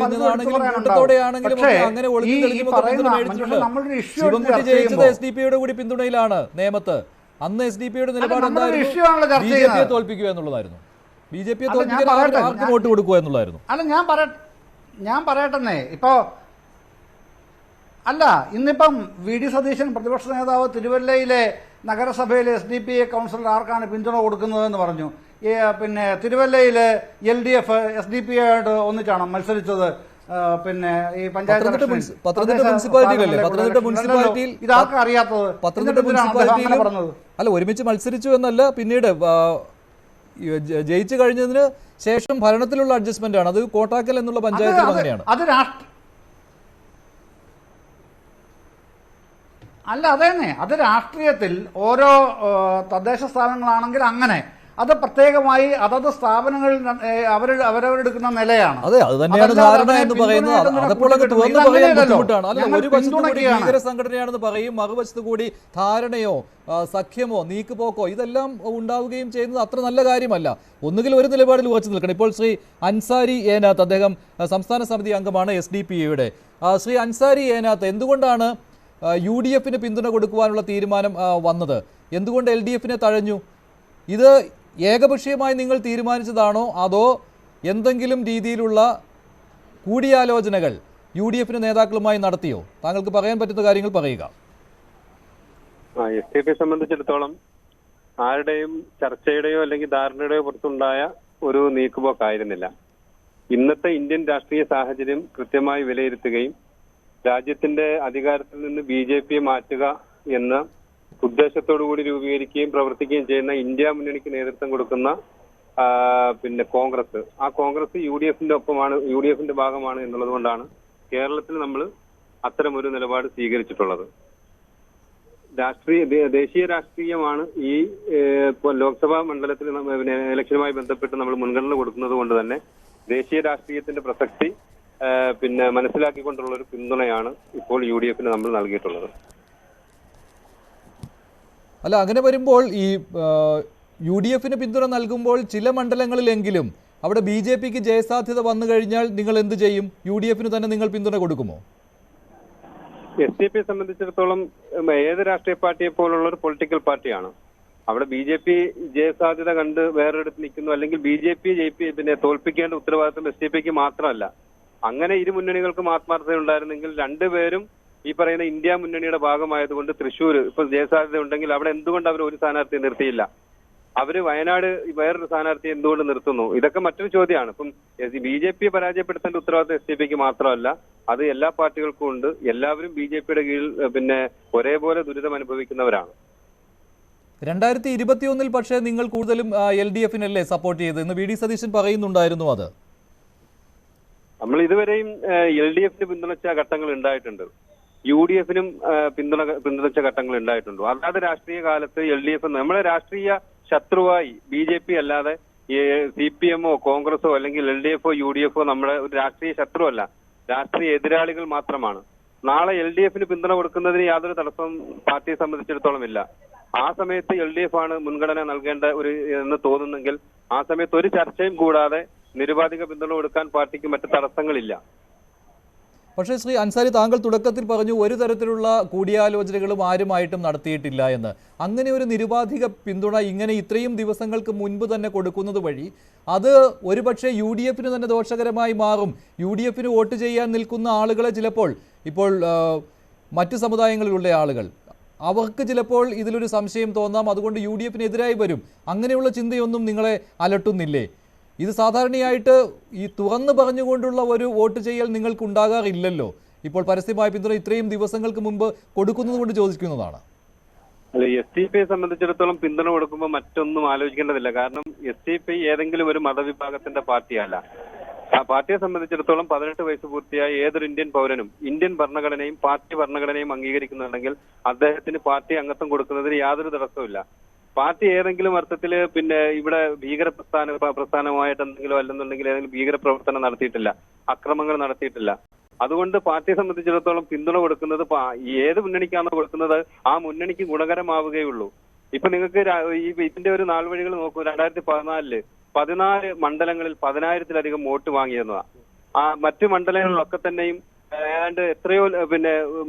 SDPയുടെ കൂടി പിന്തുണയിലാണ് നിയമത്ത്. അന്ന് SDPയുടെ നിലപാട് എന്തായിരുന്നു? BJPയെ തോൽപ്പിക്കുക എന്നുള്ളതായിരുന്നു. BJPയെ തോൽപ്പിക്കാൻ ആർക്ക് വോട്ട് കൊടുക്കുക എന്നുള്ളതായിരുന്നു. അല്ല, ഞാൻ പറയട്ടെന്നേ. ഇപ്പോ അല്ല, ഇന്നിപ്പം VD സതീശൻ പ്രതിപക്ഷ നേതാവ് തിരുവല്ലയിലെ നഗരസഭയിലെ SDPA കൗൺസിലർ ആർക്കാണ് പിന്തുണ കൊടുക്കുന്നതെന്ന് പറഞ്ഞു. പിന്നെ തിരുവല്ലയിലെ LDF SDPA ആയിട്ട് ഒന്നിച്ചാണ് മത്സരിച്ചത്. പിന്നെ ഈ പഞ്ചായത്ത് ഇതാർക്കും അറിയാത്തത് പറഞ്ഞത്. അല്ല, ഒരുമിച്ച് മത്സരിച്ചു എന്നല്ല, പിന്നീട് ജയിച്ചു കഴിഞ്ഞതിന് ശേഷം ഭരണത്തിലുള്ള അഡ്ജസ്റ്റ്മെന്റ് ആണ് അത്. കോട്ടാക്കൽ എന്നുള്ള പഞ്ചായത്തിൽ അങ്ങനെയാണ്. അല്ല, അതേന്നെ, അത് രാഷ്ട്രീയത്തിൽ ഓരോ തദ്ദേശ സ്ഥാപനങ്ങളാണെങ്കിൽ അങ്ങനെ, അത് പ്രത്യേകമായി അതത് സ്ഥാപനങ്ങളിൽ അവരവരെടുക്കുന്ന നിലയാണ്. അതെ, അത് തന്നെയാണ് ധാരണ എന്ന് പറയുന്നത്. അതപ്പോൾ അങ്ങ് തുറന്നു പറയാൻ ബുദ്ധിമുട്ടാണ്. അല്ല, ഒരു വശത്ത് കൂടി ഭീകര സംഘടനയാണെന്ന് പറയും, മറുവശത്ത് കൂടി ധാരണയോ സഖ്യമോ നീക്കുപോക്കോ ഇതെല്ലാം ഉണ്ടാവുകയും ചെയ്യുന്നത് അത്ര നല്ല കാര്യമല്ല. ഒന്നുകിൽ ഒരു നിലപാടിൽ ഉറച്ചു നിൽക്കണം. ഇപ്പോൾ ശ്രീ അൻസാരി ഏനാത്ത്, അദ്ദേഹം സംസ്ഥാന സമിതി അംഗമാണ് SDPIയുടെ. ശ്രീ അൻസാരി ഏനാത്ത്, എന്തുകൊണ്ടാണ് UDF പിന്തുണ കൊടുക്കുവാനുള്ള തീരുമാനം വന്നത്? എന്തുകൊണ്ട് LDF തഴഞ്ഞു? ഇത് ഏകപക്ഷീയമായി നിങ്ങൾ തീരുമാനിച്ചതാണോ, അതോ എന്തെങ്കിലും രീതിയിലുള്ള കൂടിയാലോചനകൾ UDF നേതാക്കളുമായി നടത്തിയോ? താങ്കൾക്ക് പറയാൻ പറ്റുന്ന കാര്യങ്ങൾ പറയുക. SDPയെ സംബന്ധിച്ചിടത്തോളം ആരുടെയും ചർച്ചയുടെയോ അല്ലെങ്കിൽ ധാരണയുടെയോ പുറത്തുണ്ടായ ഒരു നീക്കുപോക്കായിരുന്നില്ല. ഇന്നത്തെ ഇന്ത്യൻ രാഷ്ട്രീയ സാഹചര്യം കൃത്യമായി വിലയിരുത്തുകയും രാജ്യത്തിന്റെ അധികാരത്തിൽ നിന്ന് BJPയെ മാറ്റുക എന്ന ഉദ്ദേശത്തോടുകൂടി രൂപീകരിക്കുകയും പ്രവർത്തിക്കുകയും ചെയ്യുന്ന ഇന്ത്യ മുന്നണിക്ക് നേതൃത്വം കൊടുക്കുന്ന കോൺഗ്രസ്, ആ കോൺഗ്രസ് UDFന്റെ ഭാഗമാണ് എന്നുള്ളത് കൊണ്ടാണ് കേരളത്തിൽ നമ്മൾ അത്തരമൊരു നിലപാട് സ്വീകരിച്ചിട്ടുള്ളത്. ദേശീയ രാഷ്ട്രീയമാണ് ഈ ലോക്സഭാ മണ്ഡലത്തിൽ ഇലക്ഷനുമായി ബന്ധപ്പെട്ട് നമ്മൾ മുൻഗണന കൊടുക്കുന്നത് കൊണ്ട് തന്നെ ദേശീയ രാഷ്ട്രീയത്തിന്റെ പ്രസക്തി മനസ്സിലാക്കിക്കൊണ്ടുള്ള ഒരു പിന്തുണയാണ് ഇപ്പോൾ UDF നമ്മൾ നൽകിയിട്ടുള്ളത്. അല്ല, അങ്ങനെ വരുമ്പോൾ ഈ UDF പിന്തുണ നൽകുമ്പോൾ ചില മണ്ഡലങ്ങളിലെങ്കിലും അവിടെ BJPക്ക് ജയസാധ്യത വന്നു കഴിഞ്ഞാൽ നിങ്ങൾ എന്ത് ചെയ്യും? UDF തന്നെ നിങ്ങൾ പിന്തുണ കൊടുക്കുമോ? SDPയെ സംബന്ധിച്ചിടത്തോളം ഏത് രാഷ്ട്രീയ പാർട്ടിയെ പോലുള്ള ഒരു പൊളിറ്റിക്കൽ പാർട്ടിയാണ്. അവിടെ BJP ജയസാധ്യത കണ്ട് വേറൊരിടത്ത് നിൽക്കുന്നു, അല്ലെങ്കിൽ BJP തോൽപ്പിക്കേണ്ട ഉത്തരവാദിത്വം SDPക്ക് മാത്രമല്ല. അങ്ങനെ ഇരു മുന്നണികൾക്കും ആത്മാർത്ഥത ഉണ്ടായിരുന്നെങ്കിൽ രണ്ടുപേരും ഈ പറയുന്ന ഇന്ത്യ മുന്നണിയുടെ ഭാഗമായതുകൊണ്ട് തൃശ്ശൂർ ഇപ്പൊ ജയസാധ്യത ഉണ്ടെങ്കിൽ അവിടെ എന്തുകൊണ്ട് അവർ ഒരു സ്ഥാനാർത്ഥിയെ നിർത്തിയില്ല? അവര് വയനാട് വേറൊരു സ്ഥാനാർത്ഥിയെ എന്തുകൊണ്ട് നിർത്തുന്നു? ഇതൊക്കെ മറ്റൊരു ചോദ്യമാണ്. ഇപ്പം BJPയെ പരാജയപ്പെടുത്തേണ്ട ഉത്തരവാദിത്വം SDPക്ക് മാത്രമല്ല, അത് എല്ലാ പാർട്ടികൾക്കും ഉണ്ട്. എല്ലാവരും BJPയുടെ കീഴിൽ ഒരേപോലെ ദുരിതം അനുഭവിക്കുന്നവരാണ്. 2021 പക്ഷേ നിങ്ങൾ കൂടുതലും LDFനല്ലേ സപ്പോർട്ട് ചെയ്ത് എന്ന് VD സതീശൻ പറയുന്നുണ്ടായിരുന്നു. അത് നമ്മൾ ഇതുവരെയും LDFന് പിന്തുണച്ച ഘട്ടങ്ങൾ ഉണ്ടായിട്ടുണ്ട്, UDFനും പിന്തുണച്ച ഘട്ടങ്ങൾ ഉണ്ടായിട്ടുണ്ട്. അല്ലാതെ രാഷ്ട്രീയ കാലത്ത് LDF നമ്മളെ രാഷ്ട്രീയ ശത്രുവായി BJP അല്ലാതെ CPMോ കോൺഗ്രസോ അല്ലെങ്കിൽ LDFോ UDFോ നമ്മുടെ ഒരു രാഷ്ട്രീയ ശത്രുവല്ല, രാഷ്ട്രീയ എതിരാളികൾ മാത്രമാണ്. നാളെ LDFന് പിന്തുണ കൊടുക്കുന്നതിന് യാതൊരു തടസ്സവും പാർട്ടിയെ സംബന്ധിച്ചിടത്തോളം ഇല്ല. ആ സമയത്ത് LDF ആണ് മുൻഗണന നൽകേണ്ട എന്ന് തോന്നുന്നെങ്കിൽ ആ സമയത്ത് ഒരു ചർച്ചയും കൂടാതെ നിരുപാധിക പിന്തുണ കൊടുക്കാൻ പാർട്ടിക്ക് മറ്റു തടസ്സങ്ങളില്ല. പക്ഷേ ശ്രീ അൻസാരി, താങ്കൾ തുടക്കത്തിൽ പറഞ്ഞു ഒരു തരത്തിലുള്ള കൂടിയാലോചനകളും ആരുമായിട്ടും നടത്തിയിട്ടില്ല എന്ന്. അങ്ങനെ ഒരു നിരുപാധിക പിന്തുണ ഇങ്ങനെ ഇത്രയും ദിവസങ്ങൾക്ക് മുൻപ് തന്നെ കൊടുക്കുന്നത് വഴി അത് ഒരുപക്ഷെ UDFന് തന്നെ ദോഷകരമായി മാറും. UDFന് വോട്ട് ചെയ്യാൻ നിൽക്കുന്ന ആളുകളെ ചിലപ്പോൾ ഇപ്പോൾ മറ്റു സമുദായങ്ങളിലുള്ള ആളുകൾ അവർക്ക് ചിലപ്പോൾ ഇതിലൊരു സംശയം തോന്നാം, അതുകൊണ്ട് UDFനെതിരായി വരും. അങ്ങനെയുള്ള ചിന്തയൊന്നും നിങ്ങളെ അലട്ടുന്നില്ലേ? ഇത് സാധാരണയായിട്ട് ഈ തുറന്നു പറഞ്ഞുകൊണ്ടുള്ള ഒരു വോട്ട് ചെയ്യൽ നിങ്ങൾക്ക് ഉണ്ടാകാറില്ലല്ലോ. ഇപ്പോൾ പരസ്യമായ പിന്തുണ ഇത്രയും ദിവസങ്ങൾക്ക് മുമ്പ് കൊടുക്കുന്നത് കൊണ്ട് ചോദിക്കുന്നതാണ്. അല്ല, SDPയെ സംബന്ധിച്ചിടത്തോളം പിന്തുണ കൊടുക്കുമ്പോൾ മറ്റൊന്നും ആലോചിക്കേണ്ടതില്ല. കാരണം SDP ഏതെങ്കിലും ഒരു മതവിഭാഗത്തിന്റെ പാർട്ടിയല്ല. ആ പാർട്ടിയെ സംബന്ധിച്ചിടത്തോളം 18 വയസ്സ് പൂർത്തിയായ ഏതൊരു ഇന്ത്യൻ പൗരനും ഇന്ത്യൻ ഭരണഘടനയും പാർട്ടി ഭരണഘടനയും അംഗീകരിക്കുന്നുണ്ടെങ്കിൽ അദ്ദേഹത്തിന് പാർട്ടി അംഗത്വം കൊടുക്കുന്നതിന് യാതൊരു തടസ്സവുമില്ല. പാർട്ടി ഏതെങ്കിലും അർത്ഥത്തിൽ ഇവിടെ ഭീകര പ്രസ്ഥാനമായിട്ട് എന്തെങ്കിലും അല്ലെന്നുണ്ടെങ്കിൽ ഏതെങ്കിലും ഭീകര പ്രവർത്തനം നടത്തിയിട്ടില്ല, അക്രമങ്ങൾ നടത്തിയിട്ടില്ല. അതുകൊണ്ട് പാർട്ടിയെ സംബന്ധിച്ചിടത്തോളം പിന്തുണ കൊടുക്കുന്നത് ഏത് മുന്നണിക്കാണോ കൊടുക്കുന്നത് ആ മുന്നണിക്ക് ഗുണകരമാവുകയുള്ളൂ. ഇപ്പൊ നിങ്ങൾക്ക് ഇതിന്റെ ഒരു നാൾവഴികൾ നോക്കൂ. 2014 14 മണ്ഡലങ്ങളിൽ 10,000-ലധികം വോട്ട് വാങ്ങിയിരുന്നതാണ്. ആ മറ്റു മണ്ഡലങ്ങളിലൊക്കെ തന്നെയും ഏതാണ്ട് എത്രയോ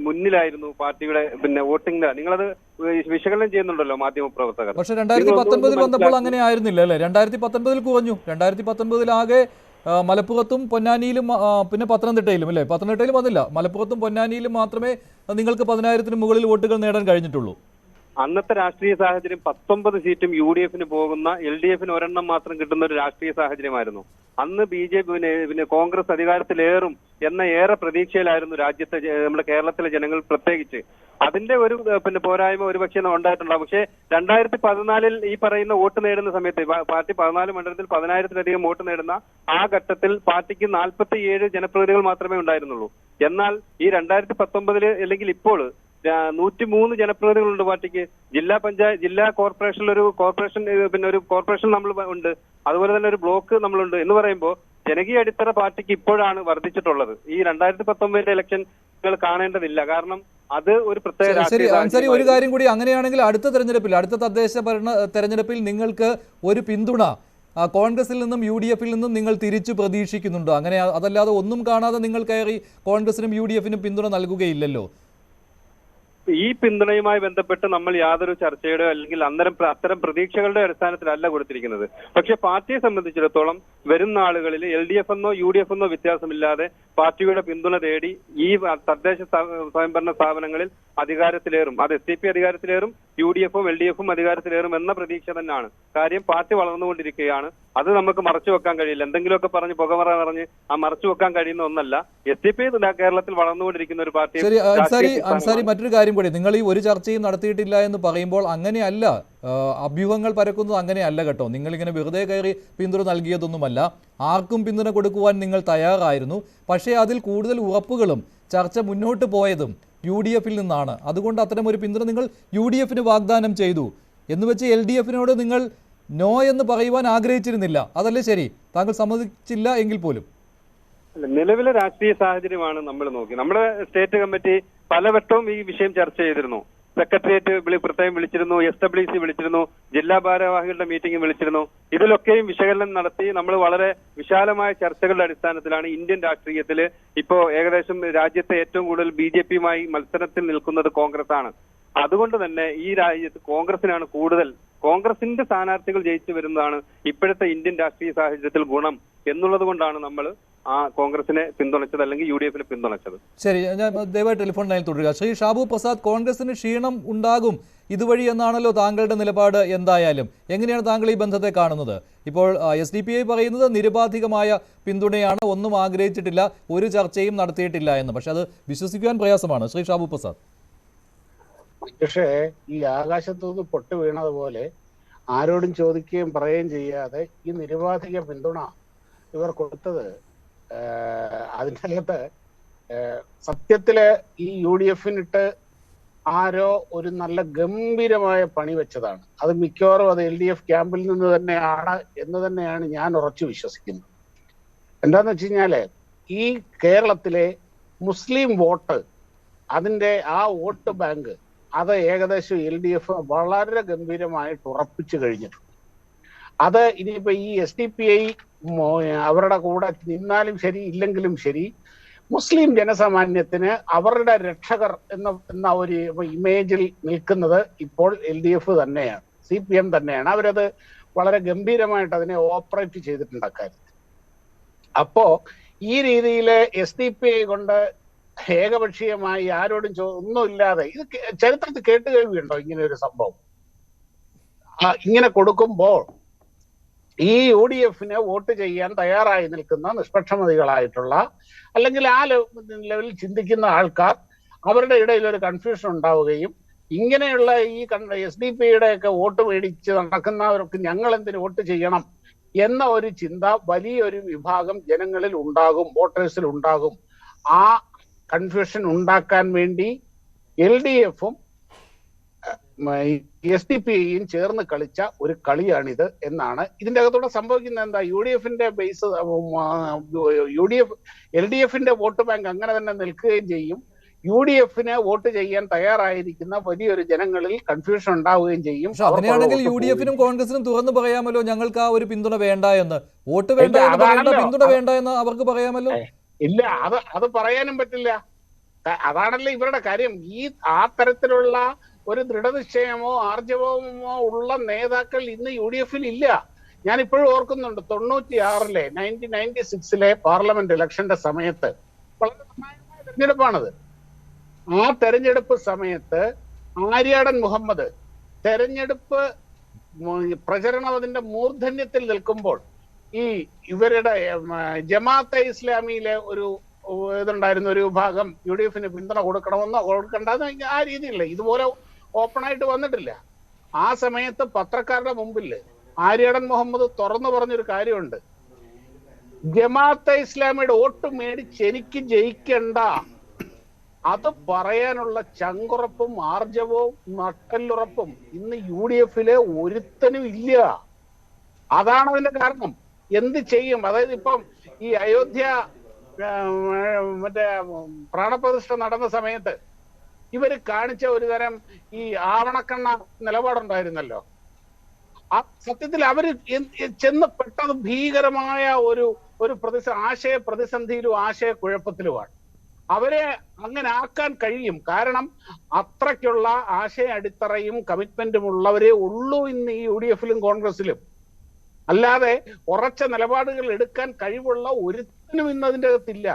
മുന്നിലായിരുന്നു പാർട്ടിയുടെ വോട്ടിംഗ്. നിങ്ങളത് വിശകലനം ചെയ്യുന്നുണ്ടല്ലോ മാധ്യമപ്രവർത്തകർ. പക്ഷെ 2019 വന്നപ്പോൾ അങ്ങനെ ആയിരുന്നില്ല അല്ലേ? 2019 കുറഞ്ഞു. 2019 ആകെ മലപ്പുറത്തും പൊന്നാനിയിലും പിന്നെ പത്തനംതിട്ടയിലും അല്ലേ? പത്തനംതിട്ടയിൽ വന്നില്ല, മലപ്പുറത്തും പൊന്നാനിയിലും മാത്രമേ നിങ്ങൾക്ക് 10,000-ന് മുകളിൽ വോട്ടുകൾ നേടാൻ കഴിഞ്ഞിട്ടുള്ളൂ. അന്നത്തെ രാഷ്ട്രീയ സാഹചര്യം 19 സീറ്റും UDFന് പോകുന്ന LDFന് ഒരെണ്ണം മാത്രം കിട്ടുന്ന ഒരു രാഷ്ട്രീയ സാഹചര്യമായിരുന്നു. അന്ന് BJP കോൺഗ്രസ് അധികാരത്തിലേറും എന്ന ഏറെ പ്രതീക്ഷയിലായിരുന്നു നമ്മുടെ കേരളത്തിലെ ജനങ്ങൾ പ്രത്യേകിച്ച്. അതിന്റെ ഒരു പോരായ്മ ഒരുപക്ഷെ ഉണ്ടായിട്ടുണ്ടാവും. പക്ഷേ 2014 ഈ പറയുന്ന വോട്ട് നേടുന്ന സമയത്ത് പാർട്ടി 14 മണ്ഡലത്തിൽ 10,000-ലധികം വോട്ട് നേടുന്ന ആ ഘട്ടത്തിൽ പാർട്ടിക്ക് 47 ജനപ്രതിനിധികൾ മാത്രമേ ഉണ്ടായിരുന്നുള്ളൂ. എന്നാൽ ഈ 2019 അല്ലെങ്കിൽ ഇപ്പോൾ 103 ജനപ്രതിനിധികളുണ്ട് പാർട്ടിക്ക്. ജില്ലാ കോർപ്പറേഷനിൽ ഒരു കോർപ്പറേഷൻ നമ്മൾ ഉണ്ട്, അതുപോലെ തന്നെ ഒരു ബ്ലോക്ക് നമ്മളുണ്ട് എന്ന് പറയുമ്പോൾ ജനകീയ അടിത്തറ പാർട്ടിക്ക് ഇപ്പോഴാണ് വർദ്ധിച്ചിട്ടുള്ളത്. ഈ 2019 ഇലക്ഷൻ നിങ്ങൾ കാണേണ്ടതില്ല. കാരണം അത് ഒരു പ്രത്യേക ശരി, ഒരു കാര്യം കൂടി, അങ്ങനെയാണെങ്കിൽ അടുത്ത തദ്ദേശ ഭരണ തെരഞ്ഞെടുപ്പിൽ നിങ്ങൾക്ക് ഒരു പിന്തുണ കോൺഗ്രസിൽ നിന്നും UDF-ൽ നിന്നും നിങ്ങൾ തിരിച്ചു പ്രതീക്ഷിക്കുന്നുണ്ടോ? അങ്ങനെ അതല്ലാതെ ഒന്നും കാണാതെ നിങ്ങൾ കയറി കോൺഗ്രസിനും UDF-നും പിന്തുണ നൽകുകയില്ലല്ലോ. ഈ പിന്തുണയുമായി ബന്ധപ്പെട്ട് നമ്മൾ യാതൊരു ചർച്ചയുടെ അല്ലെങ്കിൽ അത്തരം പ്രതീക്ഷകളുടെ അടിസ്ഥാനത്തിലല്ല കൊടുത്തിരിക്കുന്നത്. പക്ഷെ പാർട്ടിയെ സംബന്ധിച്ചിടത്തോളം വരും നാളുകളിൽ LDF എന്നോ UDF എന്നോ വ്യത്യാസമില്ലാതെ പാർട്ടിയുടെ പിന്തുണ തേടി ഈ തദ്ദേശ സ്വയംഭരണ സ്ഥാപനങ്ങളിൽ അധികാരത്തിലേറും. അത് SDP അധികാരത്തിലേറും, UDF-ഉം LDF-ഉം അധികാരത്തിലേറും എന്ന പ്രതീക്ഷ തന്നെയാണ്. കാര്യം പാർട്ടി വളർന്നുകൊണ്ടിരിക്കുകയാണ്. അത് നമുക്ക് മറച്ചു വെക്കാൻ കഴിയില്ല. എന്തെങ്കിലുമൊക്കെ പറഞ്ഞ് പുകമറ പറഞ്ഞ് മറച്ചു വെക്കാൻ കഴിയുന്ന ഒന്നല്ല. SDP കേരളത്തിൽ വളർന്നുകൊണ്ടിരിക്കുന്ന ഒരു പാർട്ടി. അൻസാരി, മറ്റൊരു കാര്യം കൂടി, നിങ്ങൾ ഈ ഒരു ചർച്ചയും നടത്തിയിട്ടില്ല എന്ന് പറയുമ്പോൾ അങ്ങനെയല്ല, അഭ്യൂഹങ്ങൾ പരക്കുന്നത് അങ്ങനെയല്ല കേട്ടോ. നിങ്ങളിങ്ങനെ വെറുതെ കയറി പിന്തുണ നൽകിയതൊന്നുമല്ല. ആർക്കും പിന്തുണ കൊടുക്കുവാൻ നിങ്ങൾ തയ്യാറായിരുന്നു. പക്ഷേ അതിൽ കൂടുതൽ ഉറപ്പുകളും ചർച്ച മുന്നോട്ട് പോയതും UDF-ൽ നിന്നാണ്. അതുകൊണ്ട് അത്തരമൊരു പിന്തുണ നിങ്ങൾ UDF-ന് വാഗ്ദാനം ചെയ്തു എന്ന് വെച്ച് LDF-നോട് നിങ്ങൾ നോ എന്ന് പറയുവാൻ ആഗ്രഹിച്ചിരുന്നില്ല. അതല്ലേ ശരി? താങ്കൾ സമ്മതിച്ചില്ല എങ്കിൽ പോലും. നിലവിലെ രാഷ്ട്രീയ സാഹചര്യമാണ് നമ്മൾ നോക്കി. നമ്മുടെ സ്റ്റേറ്റ് കമ്മിറ്റി പലവട്ടവും ഈ വിഷയം ചർച്ച ചെയ്തിരുന്നു. സെക്രട്ടേറിയറ്റ് പ്രത്യേകം വിളിച്ചിരുന്നു, SWC വിളിച്ചിരുന്നു, ജില്ലാ ഭാരവാഹികളുടെ മീറ്റിംഗ് വിളിച്ചിരുന്നു. ഇതിലൊക്കെയും വിശകലനം നടത്തി നമ്മൾ വളരെ വിശാലമായ ചർച്ചകളുടെ അടിസ്ഥാനത്തിലാണ് ഇന്ത്യൻ രാഷ്ട്രീയത്തിൽ ഇപ്പോൾ ഏകദേശം രാജ്യത്തെ ഏറ്റവും കൂടുതൽ BJP-യുമായി മത്സരത്തിൽ നിൽക്കുന്നത് കോൺഗ്രസ് ആണ്. അതുകൊണ്ട് തന്നെ ഈ രാജ്യത്ത് കോൺഗ്രസിന്റെ സ്ഥാനാർത്ഥികൾ ജയിച്ചു വരുന്നതാണ് ഇപ്പോഴത്തെ ഇന്ത്യൻ രാഷ്ട്രീയ സാഹചര്യത്തിൽ ഗുണം എന്നുള്ളത് കൊണ്ടാണ് നമ്മൾ കോൺഗ്രസിനെ പിന്തുണച്ചത്, അല്ലെങ്കിൽ UDF-നെ പിന്തുണച്ചത്. ശരി, ഞാൻ ദയവായി ടെലിഫോൺ ലൈനിൽ തുടരുക. ശ്രീ ഷാബു പ്രസാദ്, കോൺഗ്രസിന് ക്ഷീണം ഉണ്ടാകും ഇതുവഴി എന്നാണല്ലോ താങ്കളുടെ നിലപാട്. എന്തായാലും എങ്ങനെയാണ് താങ്കൾ ഈ ബന്ധത്തെ കാണുന്നത്? ഇപ്പോൾ SDPI പറയുന്നത് നിരുപാധികമായ പിന്തുണയാണ്, ഒന്നും ആഗ്രഹിച്ചിട്ടില്ല, ഒരു ചർച്ചയും നടത്തിയിട്ടില്ല എന്ന്. പക്ഷെ അത് വിശ്വസിക്കുവാൻ പ്രയാസമാണ്. ശ്രീ ഷാബു പ്രസാദ്. പക്ഷേ ഈ ആകാശത്തുനിന്ന് പൊട്ട് വീണതുപോലെ ആരോടും ചോദിക്കുകയും പറയുകയും ചെയ്യാതെ ഈ നിരുപാധിക പിന്തുണ ഇവർ കൊടുത്തത്, അതിൻ്റെ അകത്ത് സത്യത്തില് ഈ UDF-നിട്ട് ആരോ ഒരു നല്ല ഗംഭീരമായ പണി വെച്ചതാണ്. അത് മിക്കവാറും അത് LDF ക്യാമ്പിൽ നിന്ന് തന്നെയാണ് എന്ന് തന്നെയാണ് ഞാൻ ഉറച്ചു വിശ്വസിക്കുന്നത്. എന്താന്ന് വെച്ച് കഴിഞ്ഞാല് ഈ കേരളത്തിലെ മുസ്ലിം വോട്ട്, അതിന്റെ ആ വോട്ട് ബാങ്ക്, അത് ഏകദേശം LDF വളരെ ഗംഭീരമായിട്ട് ഉറപ്പിച്ചു കഴിഞ്ഞിട്ടുണ്ട്. അത് ഇനിയിപ്പോ ഈ SDPI അവരുടെ കൂടെ നിന്നാലും ശരി ഇല്ലെങ്കിലും ശരി, മുസ്ലിം ജനസാമാന്യത്തിന് അവരുടെ രക്ഷകർ എന്ന ഒരു ഇമേജിൽ നിൽക്കുന്നത് ഇപ്പോൾ LDF തന്നെയാണ്, CPM തന്നെയാണ്. അവരത് വളരെ ഗംഭീരമായിട്ട് അതിനെ ഓപ്പറേറ്റ് ചെയ്തിട്ടുണ്ട് അക്കാര്യത്തിൽ. അപ്പോ ഈ രീതിയിൽ SDPI കൊണ്ട് ഏകപക്ഷീയമായി ആരോടും ഒന്നുമില്ലാതെ, ഇത് ചരിത്രത്തിൽ കേട്ടുകേൾവിയുണ്ടോ ഇങ്ങനെ ഒരു സംഭവം? ഇങ്ങനെ കൊടുക്കുമ്പോൾ ഈ UDF-നെ വോട്ട് ചെയ്യാൻ തയ്യാറായി നിൽക്കുന്ന നിഷ്പക്ഷമതികളായിട്ടുള്ള, അല്ലെങ്കിൽ ആ ലെവലിൽ ചിന്തിക്കുന്ന ആൾക്കാർ, അവരുടെ ഇടയിൽ ഒരു കൺഫ്യൂഷൻ ഉണ്ടാവുകയും ഇങ്ങനെയുള്ള ഈ SDPI-യുടെ ഒക്കെ വോട്ട് മേടിച്ച് നടക്കുന്നവർക്ക് ഞങ്ങൾ എന്തിന് വോട്ട് ചെയ്യണം എന്ന ഒരു ചിന്ത വലിയൊരു വിഭാഗം ജനങ്ങളിൽ ഉണ്ടാകും, വോട്ടേഴ്സിൽ ഉണ്ടാകും. ആ കൺഫ്യൂഷൻ ഉണ്ടാക്കാൻ വേണ്ടി LDF-ഉം SDPI-യും ചേർന്ന് കളിച്ച ഒരു കളിയാണിത് എന്നാണ് ഇതിന്റെ അകത്തൂടെ സംഭവിക്കുന്നത്. എന്താ, UDF-ന്റെ ബേസ്, LDF-ന്റെ വോട്ട് ബാങ്ക് അങ്ങനെ തന്നെ നിൽക്കുകയും ചെയ്യും. UDF-നെ വോട്ട് ചെയ്യാൻ തയ്യാറായിരിക്കുന്ന വലിയൊരു ജനങ്ങളിൽ കൺഫ്യൂഷൻ ഉണ്ടാവുകയും ചെയ്യും. അങ്ങനെയാണെങ്കിൽ UDF-നും കോൺഗ്രസിനും തുറന്നു പറയാമല്ലോ, ഞങ്ങൾക്ക് ആ ഒരു പിന്തുണ വേണ്ട എന്ന്. വോട്ട് വേണ്ട, പിന്തുണ വേണ്ട എന്ന് അവർക്ക് പറയാമല്ലോ. ഇല്ല, അത് പറയാനും പറ്റില്ല. അതാണല്ലോ ഇവരുടെ കാര്യം. ആ തരത്തിലുള്ള ഒരു ദൃഢനിശ്ചയമോ ആർജവമോ ഉള്ള നേതാക്കൾ ഇന്ന് UDF-ൽ ഇല്ല. ഞാൻ ഇപ്പോഴും ഓർക്കുന്നുണ്ട് 96-ലെ 1996-ലെ പാർലമെന്റ് ഇലക്ഷന്റെ സമയത്ത് വളരെ നിർണായകമായ തെരഞ്ഞെടുപ്പാണത്. ആ തെരഞ്ഞെടുപ്പ് സമയത്ത് ആര്യാടൻ മുഹമ്മദ് തെരഞ്ഞെടുപ്പ് പ്രചരണം അതിന്റെ മൂർധന്യത്തിൽ നിൽക്കുമ്പോൾ ഈ ഇവരുടെ ജമാഅത്തെ ഇസ്ലാമിയിലെ ഒരു ഇതുണ്ടായിരുന്ന ഒരു വിഭാഗം UDF-ന് പിന്തുണ കൊടുക്കണമെന്നോ കൊടുക്കണ്ടെന്നോ ആ രീതിയില്ല, ഇതുപോലെ ഓപ്പണായിട്ട് വന്നിട്ടില്ല. ആ സമയത്ത് പത്രക്കാരുടെ മുമ്പിൽ ആര്യാടൻ മുഹമ്മദ് തുറന്നു പറഞ്ഞൊരു കാര്യമുണ്ട്, ജമാഅത്തെ ഇസ്ലാമിയുടെ വോട്ട് മേടിച്ച് എനിക്ക് ജയിക്കണ്ട, അത് പറയാനുള്ള ചങ്കുറപ്പും ആർജവവും നട്ടല്ലുറപ്പും ഇന്ന് UDF-ലെ ഒരുത്തനും ഇല്ല. അതാണ് അതിന്റെ കാരണം. എന്ത് ചെയ്യും? അതായത് ഇപ്പം ഈ അയോധ്യ മറ്റേ പ്രാണപ്രതിഷ്ഠ നടന്ന സമയത്ത് ഇവര് കാണിച്ച ഒരു തരം ഈ ആവണക്കണ്ണ നിലപാടുണ്ടായിരുന്നല്ലോ. ആ സത്യത്തിൽ അവര് ചെന്ന് പെട്ടത് ഭീകരമായ ഒരു ആശയ പ്രതിസന്ധിയിലും ആശയക്കുഴപ്പത്തിലുമാണ്. അവരെ അങ്ങനെ ആക്കാൻ കഴിയും. കാരണം അത്രയ്ക്കുള്ള ആശയ അടിത്തറയും കമ്മിറ്റ്മെന്റും ഉള്ളവരേ ഉള്ളൂ ഇന്ന് ഈ UDF-ലും കോൺഗ്രസിലും. അല്ലാതെ ഉറച്ച നിലപാടുകൾ എടുക്കാൻ കഴിവുള്ള ഒരുത്തിനും ഇന്ന് അതിൻ്റെ അകത്തില്ല.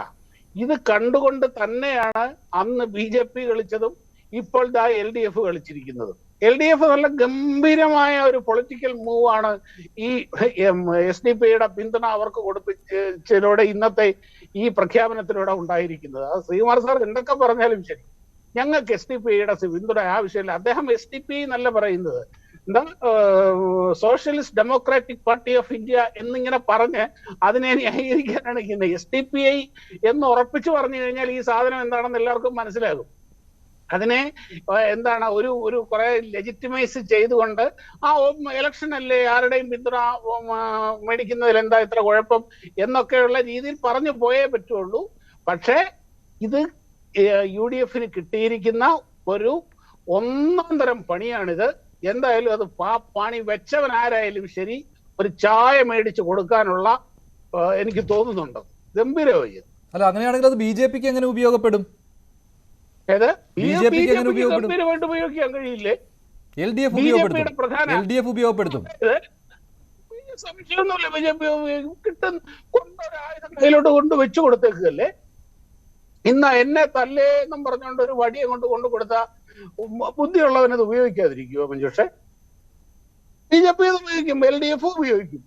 ഇത് കണ്ടുകൊണ്ട് തന്നെയാണ് അന്ന് BJP കളിച്ചതും ഇപ്പോൾ LDF കളിച്ചിരിക്കുന്നതും. LDF നല്ല ഗംഭീരമായ ഒരു പൊളിറ്റിക്കൽ മൂവാണ് ഈ SDP-യുടെ പിന്തുണ അവർക്ക് കൊടുപ്പിച്ചതിലൂടെ ഇന്നത്തെ ഈ പ്രഖ്യാപനത്തിലൂടെ ഉണ്ടായിരിക്കുന്നത്. അത് ശ്രീകുമാർ സാർ എന്തൊക്കെ പറഞ്ഞാലും ശരി, ഞങ്ങൾക്ക് SDP-യുടെ പിന്തുണ ആവശ്യമില്ല. അദ്ദേഹം SDP എന്നല്ല പറയുന്നത്, എന്താ socialist democratic Party of India എന്നിങ്ങനെ പറഞ്ഞ് അതിനെ ന്യായീകരിക്കാനാണ് ഇരിക്കുന്നത്. SDPI എന്ന് ഉറപ്പിച്ചു പറഞ്ഞു കഴിഞ്ഞാൽ ഈ സാധനം എന്താണെന്ന് എല്ലാവർക്കും മനസ്സിലാകും. അതിനെ എന്താണ് ഒരു കുറെ ലെജിറ്റിമൈസ് ചെയ്തുകൊണ്ട് ഇലക്ഷൻ അല്ലേ, ആരുടെയും പിന്തുണ മേടിക്കുന്നതിൽ എന്താ ഇത്ര കുഴപ്പം എന്നൊക്കെയുള്ള രീതിയിൽ പറഞ്ഞു പോയേ പറ്റുള്ളൂ. പക്ഷേ ഇത് UDF-ന് കിട്ടിയിരിക്കുന്ന ഒരു ഒന്നാം തരം പണിയാണിത്. എന്തായാലും അത് പണി വെച്ചവൻ ആരായാലും ശരി ഒരു ചായ മേടിച്ച് കൊടുക്കാനുള്ള എനിക്ക് തോന്നുന്നുണ്ട് ഗംഭീരമായി. അല്ല, അങ്ങനെയാണെങ്കിൽ അത് BJP-ക്ക് എങ്ങനെ ഉപയോഗപ്പെടും? ഗംഭീരമായിട്ട് ഉപയോഗിക്കാൻ കഴിയില്ലേ? LDF ഉപയോഗപ്പെടുത്തും. സംശയമൊന്നുമില്ല. BJP കിട്ടുന്ന കൊണ്ടൊരായുധം കയ്യിലോട്ട് കൊണ്ട് വെച്ചു കൊടുത്തേക്കല്ലേ. ഇന്ന് എന്നെ തല്ലേ എന്നും പറഞ്ഞുകൊണ്ട് ഒരു വടിയെ കൊണ്ട് കൊടുത്ത ബുദ്ധിയുള്ളവനത് ഉപയോഗിക്കാതിരിക്കുമോ മഞ്ജുഷേ? BJP ഉപയോഗിക്കും, LDF ഉപയോഗിക്കും.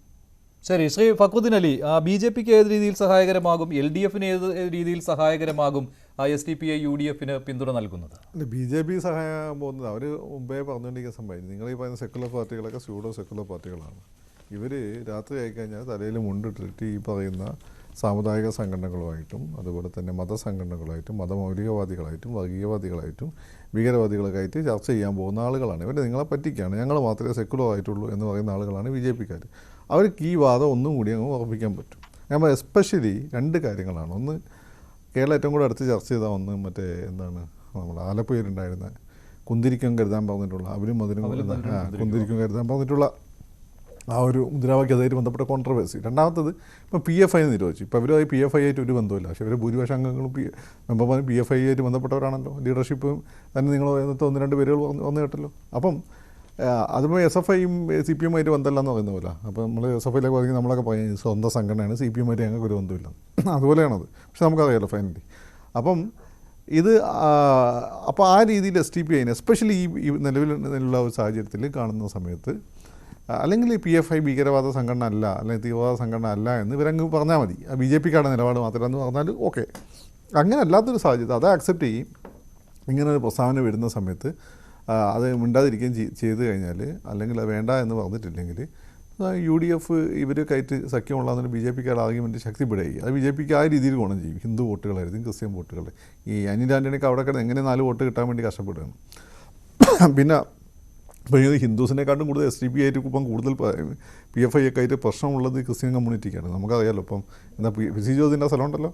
ശരി, ശ്രീ ഫക്രുദ്ദീൻ അലി, BJP-ക്ക് ഏത് രീതിയിൽ സഹായകരമാകും, LDF-ന് ഏത് രീതിയിൽ സഹായകരമാകും SDP-ഐ UDF-ന് പിന്തുണ നൽകുന്നത്? BJP സഹായം പോകുന്നത് അവർ മുമ്പേ പറഞ്ഞുകൊണ്ടിരിക്കുന്ന സംഭവം. നിങ്ങൾ ഈ പറയുന്ന സെക്കുലർ പാർട്ടികളൊക്കെ സ്യൂഡോ സെക്കുലർ പാർട്ടികളാണ്. ഇവർ രാത്രി ആയിക്കഴിഞ്ഞാൽ തലയിൽ മുണ്ടിട്ടിട്ട് ഈ പറയുന്ന സാമുദായിക സംഘടനകളുമായിട്ടും അതുപോലെ തന്നെ മതസംഘടനകളായിട്ടും മതമൗലികവാദികളായിട്ടും വർഗീയവാദികളായിട്ടും ഭീകരവാദികളൊക്കെയായിട്ട് ചർച്ച ചെയ്യാൻ പോകുന്ന ആളുകളാണ്. ഇവർ നിങ്ങളെ പറ്റിക്കുകയാണ്, ഞങ്ങൾ മാത്രമേ സെക്കുലർ ആയിട്ടുള്ളൂ എന്ന് പറയുന്ന ആളുകളാണ് BJP-ക്കാർ. അവർക്ക് ഈ വാദം ഒന്നും കൂടി അങ്ങ് ഉറപ്പിക്കാൻ പറ്റും. ഞാൻ എസ്പെഷ്യലി രണ്ട് കാര്യങ്ങളാണ്. ഒന്ന്, കേരളം ഏറ്റവും കൂടെ അടുത്ത് ചർച്ച ചെയ്ത ഒന്ന് മറ്റേ എന്താണ് നമ്മുടെ ആലപ്പുഴയിലുണ്ടായിരുന്ന കുന്തിരിക്കം കരുതാൻ പറഞ്ഞിട്ടുള്ള അവരും അതിനും കുന്തിരിക്കം കരുതാൻ പറഞ്ഞിട്ടുള്ള ആ ഒരു മുദ്രാവാക്യമായിട്ട് ബന്ധപ്പെട്ട കോൺട്രവേഴ്സി. രണ്ടാമത്തത് ഇപ്പോൾ PFI നിരോധിച്ചു. ഇപ്പോൾ അവരുമായി PFI ആയിട്ട് ഒരു ബന്ധമില്ല. പക്ഷേ ഇവർ ഭൂരിപക്ഷം അംഗങ്ങളും മെമ്പർമാരും PFI ആയിട്ട് ബന്ധപ്പെട്ടവരാണല്ലോ. ലീഡർഷിപ്പും തന്നെ നിങ്ങൾ ഒന്ന് രണ്ട് പേരുകൾ വന്നു കേട്ടല്ലോ. അപ്പം അതുപോലെ SFIയും CPM-ആയിട്ട് ബന്ധമില്ലെന്ന് പറയുന്ന പോലെ. അപ്പോൾ നമ്മൾ SFIയിലേക്ക് പറഞ്ഞ് നമ്മളൊക്കെ പറയും സ്വന്തം സംഘടനയാണ്, CPM-ആയിട്ട് ഞങ്ങൾക്ക് ഒരു ബന്ധമില്ല. അതുപോലെയാണത്. പക്ഷെ നമുക്കറിയാമല്ലോ ഫൈനലി. അപ്പം ഇത് അപ്പോൾ ആ രീതിയിൽ SDP എസ്പെഷ്യലി ഈ നിലവിലുള്ള ഒരു സാഹചര്യത്തിൽ കാണുന്ന സമയത്ത് അല്ലെങ്കിൽ PFI ഭീകരവാദ സംഘടന അല്ല അല്ലെങ്കിൽ തീവ്രവാദ സംഘടന അല്ല എന്ന് ഇവരങ്ങ് പറഞ്ഞാൽ മതി. BJP-ക്കാരുടെ നിലപാട് മാത്രമെന്ന് പറഞ്ഞാൽ ഓക്കെ. അങ്ങനെ അല്ലാത്തൊരു സാഹചര്യം അത് അക്സെപ്റ്റ് ചെയ്യും. ഇങ്ങനെ ഒരു പ്രസ്താവന വരുന്ന സമയത്ത് അത് മിണ്ടാതിരിക്കുകയും ചെയ്ത് കഴിഞ്ഞാൽ അല്ലെങ്കിൽ അത് വേണ്ട എന്ന് പറഞ്ഞിട്ടില്ലെങ്കിൽ UDF ഇവരൊക്കെയായിട്ട് സഖ്യമുള്ളതെന്ന് BJP-ക്കാരുടെ ആർഗ്യുമെൻറ്റ് ശക്തിപ്പെടുകയും അത് BJP-ക്ക് ആ രീതിയിൽ ഗുണം ചെയ്യും. ഹിന്ദു വോട്ടുകളായിരിക്കും, ക്രിസ്ത്യൻ വോട്ടുകൾ. ഈ അനിൽ ആൻ്റണിക്ക് അവിടെ കിടന്ന് എങ്ങനെ 4 വോട്ട് കിട്ടാൻ വേണ്ടി കഷ്ടപ്പെടുകയാണ്. പിന്നെ ഇപ്പോൾ ഇത് ഹിന്ദുസിനെക്കാട്ടും കൂടുതൽ SDP ആയിട്ട് ഇപ്പം കൂടുതൽ PFI ഒക്കെ ആയിട്ട് പ്രശ്നമുള്ളത് ക്രിസ്ത്യൻ കമ്മ്യൂണിറ്റിക്കാണ്. നമുക്കറിയാമല്ലോ. ഇപ്പം എന്താ PC ജോസിൻ്റെ സ്ഥലമുണ്ടല്ലോ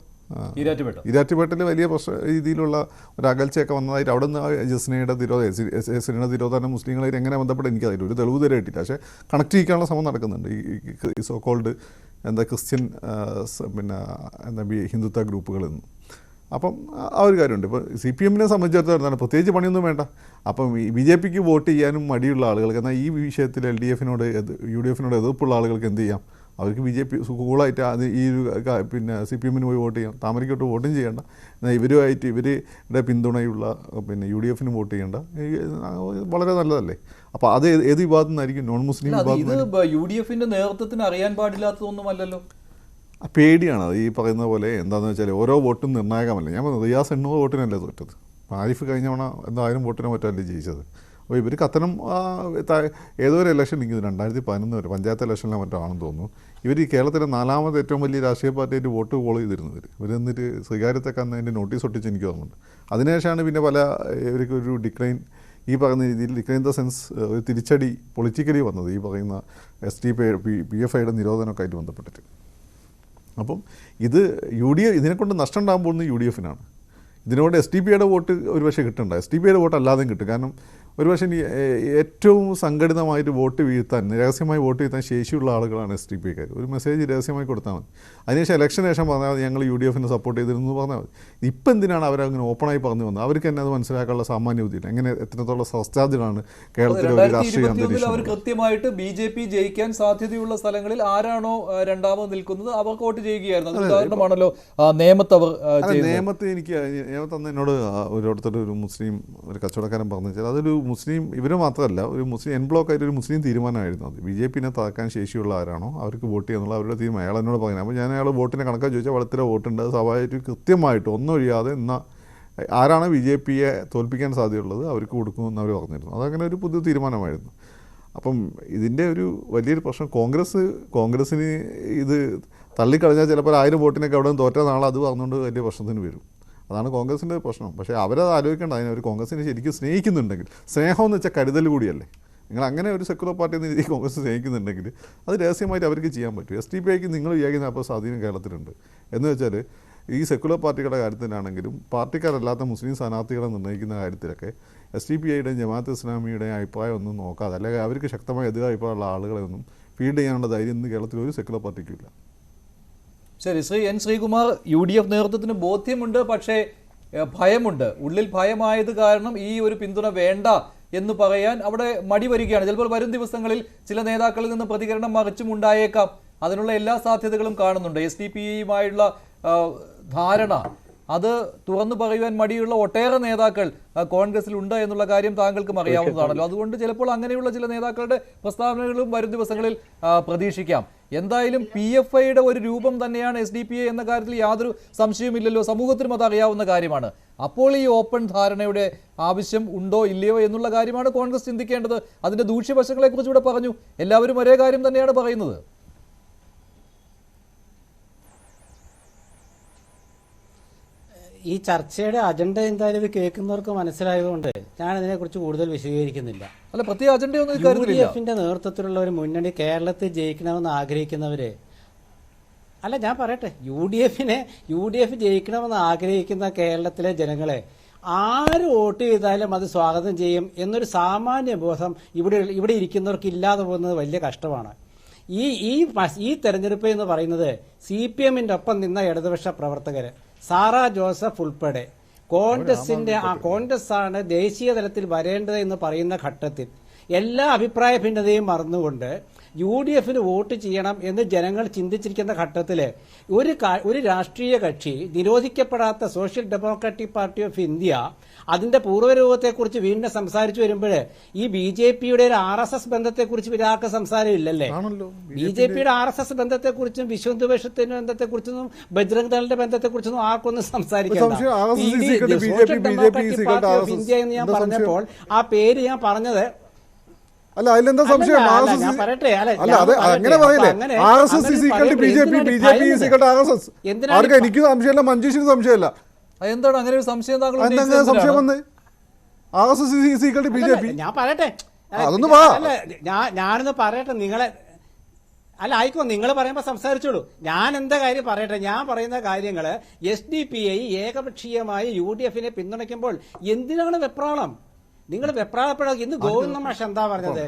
ഈരാറ്റുപേട്ടയിൽ വലിയ രീതിയിലുള്ള ഒരു അകൽച്ചയൊക്കെ വന്നതായിട്ട് അവിടെ നിന്ന് ജസ്നയുടെ എസ്നയുടെ തിരോധാനം മുസ്ലിങ്ങളായിട്ട് എങ്ങനെ ബന്ധപ്പെട്ട് എനിക്കറിയില്ല, ഒരു തെളിവ് തരായിട്ടില്ല. പക്ഷേ കണക്ട് ചെയ്യിക്കാനുള്ള ശ്രമം നടക്കുന്നുണ്ട് ഈ സോ കോൾഡ് എന്താ ക്രിസ്ത്യൻ പിന്നെ എന്താ ഹിന്ദുത്വ ഗ്രൂപ്പുകളിൽ നിന്ന്. അപ്പം ആ ഒരു കാര്യമുണ്ട്. ഇപ്പോൾ CPM-നെ സംബന്ധിച്ചിടത്തോളം പ്രത്യേകിച്ച് പണിയൊന്നും വേണ്ട. അപ്പം BJP-ക്ക് വോട്ട് ചെയ്യാനും മടിയുള്ള ആളുകൾക്ക്, എന്നാൽ ഈ വിഷയത്തിൽ LDF-നോട് UDF-നോട് എതിർപ്പുള്ള ആളുകൾക്ക് എന്ത് ചെയ്യാം? അവർക്ക് BJP കൂളായിട്ട് അത് ഈ പിന്നെ CPM-ന് പോയി വോട്ട് ചെയ്യാം. താമരയ്ക്കോട്ട് വോട്ടും ചെയ്യേണ്ട. എന്നാൽ ഇവരുമായിട്ട് ഇവരുടെ പിന്തുണയുള്ള പിന്നെ UDF-ന് വോട്ട് ചെയ്യേണ്ട. വളരെ നല്ലതല്ലേ? അപ്പോൾ അത് ഏത് വിഭാഗത്തിൽ നിന്നായിരിക്കും? നോൺ മുസ്ലിം വിഭാഗം. UDF-ന്റെ നേതൃത്വത്തിന് അറിയാൻ പാടില്ലാത്തതൊന്നുമല്ലല്ലോ. പേടിയാണത്. ഈ പറയുന്ന പോലെ എന്താണെന്ന് വെച്ചാൽ ഓരോ വോട്ടും നിർണായകമല്ല. ഞാൻ പറഞ്ഞു റിയാസ് 800 വോട്ടിനല്ലേ തോറ്റത്. ആരിഫ് കഴിഞ്ഞ തവണ എന്താ 1000 വോട്ടിനോ മറ്റല്ലേ ജയിച്ചത്. അപ്പോൾ ഇവർ കത്തനം ഏതോ ഒരു ഇലക്ഷൻ നിൽക്കുന്നത് 2011 വരെ പഞ്ചായത്ത് ഇലക്ഷനിലെ മറ്റോ ആണെന്ന് തോന്നുന്നു. ഇവർ ഈ കേരളത്തിലെ 4ാമത് ഏറ്റവും വലിയ രാഷ്ട്രീയ പാർട്ടിയായിട്ട് വോട്ട് കോൾ ചെയ്തിരുന്നത്. ഇവർ എന്നിട്ട് സ്വീകാര്യത്തൊക്കെ അന്ന് അതിൻ്റെ നോട്ടീസ് ഒട്ടിച്ച് എനിക്ക് തോന്നുന്നുണ്ട്. അതിനുശേഷമാണ് പിന്നെ പല ഇവർക്ക് ഒരു ഡിക്ലൈൻ, ഈ പറയുന്ന രീതിയിൽ ഡിക്ലൈൻ ഇൻ ദ സെൻസ് ഒരു തിരിച്ചടി പൊളിറ്റിക്കലി വന്നത് ഈ പറയുന്ന PFIയുടെ നിരോധനമൊക്കെ ആയിട്ട് ബന്ധപ്പെട്ടിട്ട്. അപ്പം ഇത് ഇതിനെക്കൊണ്ട് നഷ്ടം ഉണ്ടാകാൻ പോകുന്നത് UDFനാണ്. ഇതിനോട് SDPയുടെ വോട്ട് ഒരുപക്ഷെ കിട്ടണ്ട, SDPയുടെ വോട്ട് അല്ലാതെയും കിട്ടും. കാരണം ഒരുപക്ഷെ ഏറ്റവും സംഘടിതമായിട്ട് വോട്ട് വീഴ്ത്താൻ, രഹസ്യമായി വോട്ട് വീഴ്ത്താൻ ശേഷിയുള്ള ആളുകളാണ് SDPക്കാർ. ഒരു മെസ്സേജ് രഹസ്യമായി കൊടുത്താൽ മതി. അതിനുശേഷം ഇലക്ഷന് ശേഷം പറഞ്ഞാൽ മതി ഞങ്ങൾ UDFനെ സപ്പോർട്ട് ചെയ്തിരുന്നു പറഞ്ഞാൽ മതി. ഇപ്പം എന്തിനാണ് അവരങ്ങനെ ഓപ്പണായി പറഞ്ഞു വന്നത്? അവർക്ക് തന്നെ അത് മനസ്സിലാക്കാനുള്ള സാമാന്യ ബുദ്ധിയില്ല. എങ്ങനെ എത്രത്തോളം സസ്റ്റാജാണ് കേരളത്തിലെ ഒരു രാഷ്ട്രീയ അന്തരീക്ഷം. അവർ കൃത്യമായിട്ട് BJP ജയിക്കാൻ സാധ്യതയുള്ള സ്ഥലങ്ങളിൽ ആരാണോ രണ്ടാമത് നിൽക്കുന്നത് അവർക്ക് വോട്ട് ചെയ്യുകയായിരുന്നു. അത് ഉദാഹരണമാണല്ലോ നേമത്ത് അവർ. നേമത്ത് അന്ന് എന്നോട് ഒരു മുസ്ലിം ഒരു കച്ചവടക്കാരൻ പറഞ്ഞു വെച്ചാൽ അതൊരു മുസ്ലിം, ഇവർ മാത്രമല്ല ഒരു മുസ്ലിം എൻ ബ്ലോക്ക് ആയിട്ട് ഒരു മുസ്ലിം തീരുമാനമായിരുന്നു അത്. BJPനെ താക്കാൻ ശേഷിയുള്ള ആരാണോ അവർക്ക് വോട്ട് ചെയ്യുന്നുള്ള അവരുടെ തീരുമാനം. അയാൾ എന്നോട് പറഞ്ഞു. അപ്പോൾ ഞാൻ അയാൾ വോട്ടിനെ കണക്കാൻ ചോദിച്ചാൽ വളത്തിലെ വോട്ടുണ്ട്, സ്വാഭാവികമായിട്ട് കൃത്യമായിട്ട് ഒന്നൊഴിയാതെ ആരാണ് BJPയെ തോൽപ്പിക്കാൻ സാധ്യതയുള്ളത് അവർക്ക് കൊടുക്കുമെന്ന് അവർ പറഞ്ഞിരുന്നു. അതങ്ങനെ ഒരു പുതിയ തീരുമാനമായിരുന്നു. അപ്പം ഇതിൻ്റെ ഒരു വലിയൊരു പ്രശ്നം കോൺഗ്രസ്സിന് ഇത് തള്ളിക്കളഞ്ഞാൽ ചിലപ്പോൾ 1000 വോട്ടിനൊക്കെ അവിടെ തോറ്റ നാളെ അത് പറഞ്ഞുകൊണ്ട് വലിയ പ്രശ്നത്തിന് വരും. അതാണ് കോൺഗ്രസിൻ്റെ പ്രശ്നം. പക്ഷേ അവരത് ആലോചിക്കേണ്ട. അതിന് അവർ കോൺഗ്രസിനെ ശരിക്കും സ്നേഹിക്കുന്നുണ്ടെങ്കിൽ, സ്നേഹം എന്ന് വെച്ചാൽ കരുതൽ കൂടിയല്ലേ, നിങ്ങൾ അങ്ങനെ ഒരു സെക്കുലർ പാർട്ടി എന്ന രീതിയിൽ കോൺഗ്രസ് സ്നേഹിക്കുന്നുണ്ടെങ്കിൽ അത് രഹസ്യമായിട്ട് അവർക്ക് ചെയ്യാൻ പറ്റും. SDPIക്ക് നിങ്ങൾ വിചാരിക്കുന്ന അപ്പോൾ സ്വാധീനം കേരളത്തിലുണ്ട്. എന്ന് വെച്ചാൽ ഈ സെക്കുലർ പാർട്ടികളുടെ കാര്യത്തിലാണെങ്കിലും പാർട്ടിക്കാരല്ലാത്ത മുസ്ലിം സ്ഥാനാർത്ഥികളെ നിർണ്ണയിക്കുന്ന കാര്യത്തിലൊക്കെ SDPIയുടെയും ജമാഅത്ത് ഇസ്ലാമിയുടെയും അഭിപ്രായം ഒന്നും നോക്കാതെ, അല്ലെങ്കിൽ അവർക്ക് ശക്തമായ എതിർ അഭിപ്രായമുള്ള ആളുകളെ ഒന്നും ഫീൽഡ് ചെയ്യാനുള്ള ധൈര്യം ഇന്ന് കേരളത്തിൽ ഒരു സെക്കുലർ പാർട്ടിക്കും ഇല്ല. ശരി, ശ്രീ N. ശ്രീകുമാർ, UDF നേതൃത്വത്തിന് ബോധ്യമുണ്ട്, പക്ഷേ ഭയമുണ്ട്. ഉള്ളിൽ ഭയമായത് കാരണം ഈ ഒരു പിന്തുണ വേണ്ട എന്ന് പറയാൻ അവിടെ മടി വരികയാണ്. ചിലപ്പോൾ വരും ദിവസങ്ങളിൽ ചില നേതാക്കളിൽ നിന്ന് പ്രതികരണം മറിച്ചും ഉണ്ടായേക്കാം. അതിനുള്ള എല്ലാ സാധ്യതകളും കാണുന്നുണ്ട്. SDPയുമായുള്ള ധാരണ അത് തുറന്നു പറയുവാൻ മടിയുള്ള ഒട്ടേറെ നേതാക്കൾ കോൺഗ്രസിൽ ഉണ്ട് എന്നുള്ള കാര്യം താങ്കൾക്കും അറിയാവുന്നതാണല്ലോ. അതുകൊണ്ട് ചിലപ്പോൾ അങ്ങനെയുള്ള ചില നേതാക്കളുടെ പ്രസ്താവനകളും വരും ദിവസങ്ങളിൽ പ്രതീക്ഷിക്കാം. എന്തായാലും PFIയുടെ ഒരു രൂപം തന്നെയാണ് SDPI എന്ന കാര്യത്തിൽ യാതൊരു സംശയവുമില്ലല്ലോ. സമൂഹത്തിനും അത് അറിയാവുന്ന കാര്യമാണ്. അപ്പോൾ ഈ ഓപ്പൺ ധാരണയുടെ ആവശ്യം ഉണ്ടോ ഇല്ലയോ എന്നുള്ള കാര്യമാണ് കോൺഗ്രസ് ചിന്തിക്കേണ്ടത്. അതിന്റെ ദൂഷ്യവശങ്ങളെ കുറിച്ച് ഇവിടെ പറഞ്ഞു. എല്ലാവരും ഒരേ കാര്യം തന്നെയാണ് പറയുന്നത്. ഈ ചർച്ചയുടെ അജണ്ട എന്തായാലും കേൾക്കുന്നവർക്ക് മനസ്സിലായതുകൊണ്ട് ഞാൻ അതിനെക്കുറിച്ച് കൂടുതൽ വിശദീകരിക്കുന്നില്ല. അല്ല, പ്രത്യേക അജണ്ടയൊന്നും UDFന്റെ നേതൃത്വത്തിലുള്ള ഒരു മുന്നണി കേരളത്തിൽ ജയിക്കണമെന്ന് ആഗ്രഹിക്കുന്നവര്, അല്ല ഞാൻ പറയട്ടെ, UDF ജയിക്കണമെന്ന് ആഗ്രഹിക്കുന്ന കേരളത്തിലെ ജനങ്ങളെ ആര് വോട്ട് ചെയ്താലും അത് സ്വാഗതം ചെയ്യും എന്നൊരു സാമാന്യ ബോധം ഇവിടെ ഇരിക്കുന്നവർക്ക് ഇല്ലാതെ പോകുന്നത് വലിയ കഷ്ടമാണ്. ഈ തെരഞ്ഞെടുപ്പ് എന്ന് പറയുന്നത് CPMന്റെ ഒപ്പം നിന്ന ഇടതുപക്ഷ പ്രവർത്തകര്, സാറാ ജോസഫ് ഉൾപ്പെടെ കോൺഗ്രസ്സാണ് ദേശീയ തലത്തിൽ വരേണ്ടത് എന്ന് പറയുന്ന ഘട്ടത്തിൽ എല്ലാ അഭിപ്രായ ഭിന്നതയും മറന്നുകൊണ്ട് UDFന് വോട്ട് ചെയ്യണം എന്ന് ജനങ്ങൾ ചിന്തിച്ചിരിക്കുന്ന ഘട്ടത്തിൽ ഒരു രാഷ്ട്രീയ കക്ഷി, നിരോധിക്കപ്പെടാത്ത Social Democratic Party of India, അതിന്റെ പൂർവ്വരൂപത്തെക്കുറിച്ച് വീണ്ടും സംസാരിച്ചു വരുമ്പോൾ ഈ BJPയുടെ ഒരു RSS ബന്ധത്തെക്കുറിച്ച് ഇവരാർക്ക് സംസാരമില്ലല്ലേ? BJPയുടെ RSS ബന്ധത്തെക്കുറിച്ചും വിശ്വഹിന്ദുപരിഷത്തിന്റെ ബന്ധത്തെക്കുറിച്ചൊന്നും ബജ്രംഗ് ദളിന്റെ ബന്ധത്തെക്കുറിച്ചൊന്നും ആർക്കൊന്നും സംസാരിക്കാം. Social Democratic Party of India എന്ന് ഞാൻ പറഞ്ഞപ്പോൾ ആ പേര് ഞാൻ പറഞ്ഞത് അല്ല, അതിലെന്താ സംശയം? അങ്ങനെ പറയില്ലേ? RSS BJP, BJP RSS. ആർക്കും എനിക്ക് സംശയമില്ല, മഞ്ജുഷിന് സംശയമില്ല. എന്താണ് അങ്ങനെ ഒരു സംശയം? എന്തെങ്കിലും സംശയം വന്ന് RSS BJP? ഞാൻ പറയട്ടെ, അതൊന്ന് ഞാനൊന്ന് പറയട്ടെ. നിങ്ങളെ അല്ല ആയിക്കോ, നിങ്ങൾ പറയുമ്പോൾ സംസാരിച്ചോളൂ. ഞാൻ എന്താ കാര്യം പറയട്ടെ. ഞാൻ പറയുന്ന കാര്യങ്ങള് SDPI ഏകപക്ഷീയമായി UDFനെ പിന്തുണയ്ക്കുമ്പോൾ എന്തിനാണ് വെപ്രാളം? നിങ്ങൾ വെപ്രാളപ്പെടാം. ഇന്ന് ഗോവിന്ദ മാഷ് എന്താ പറഞ്ഞത്?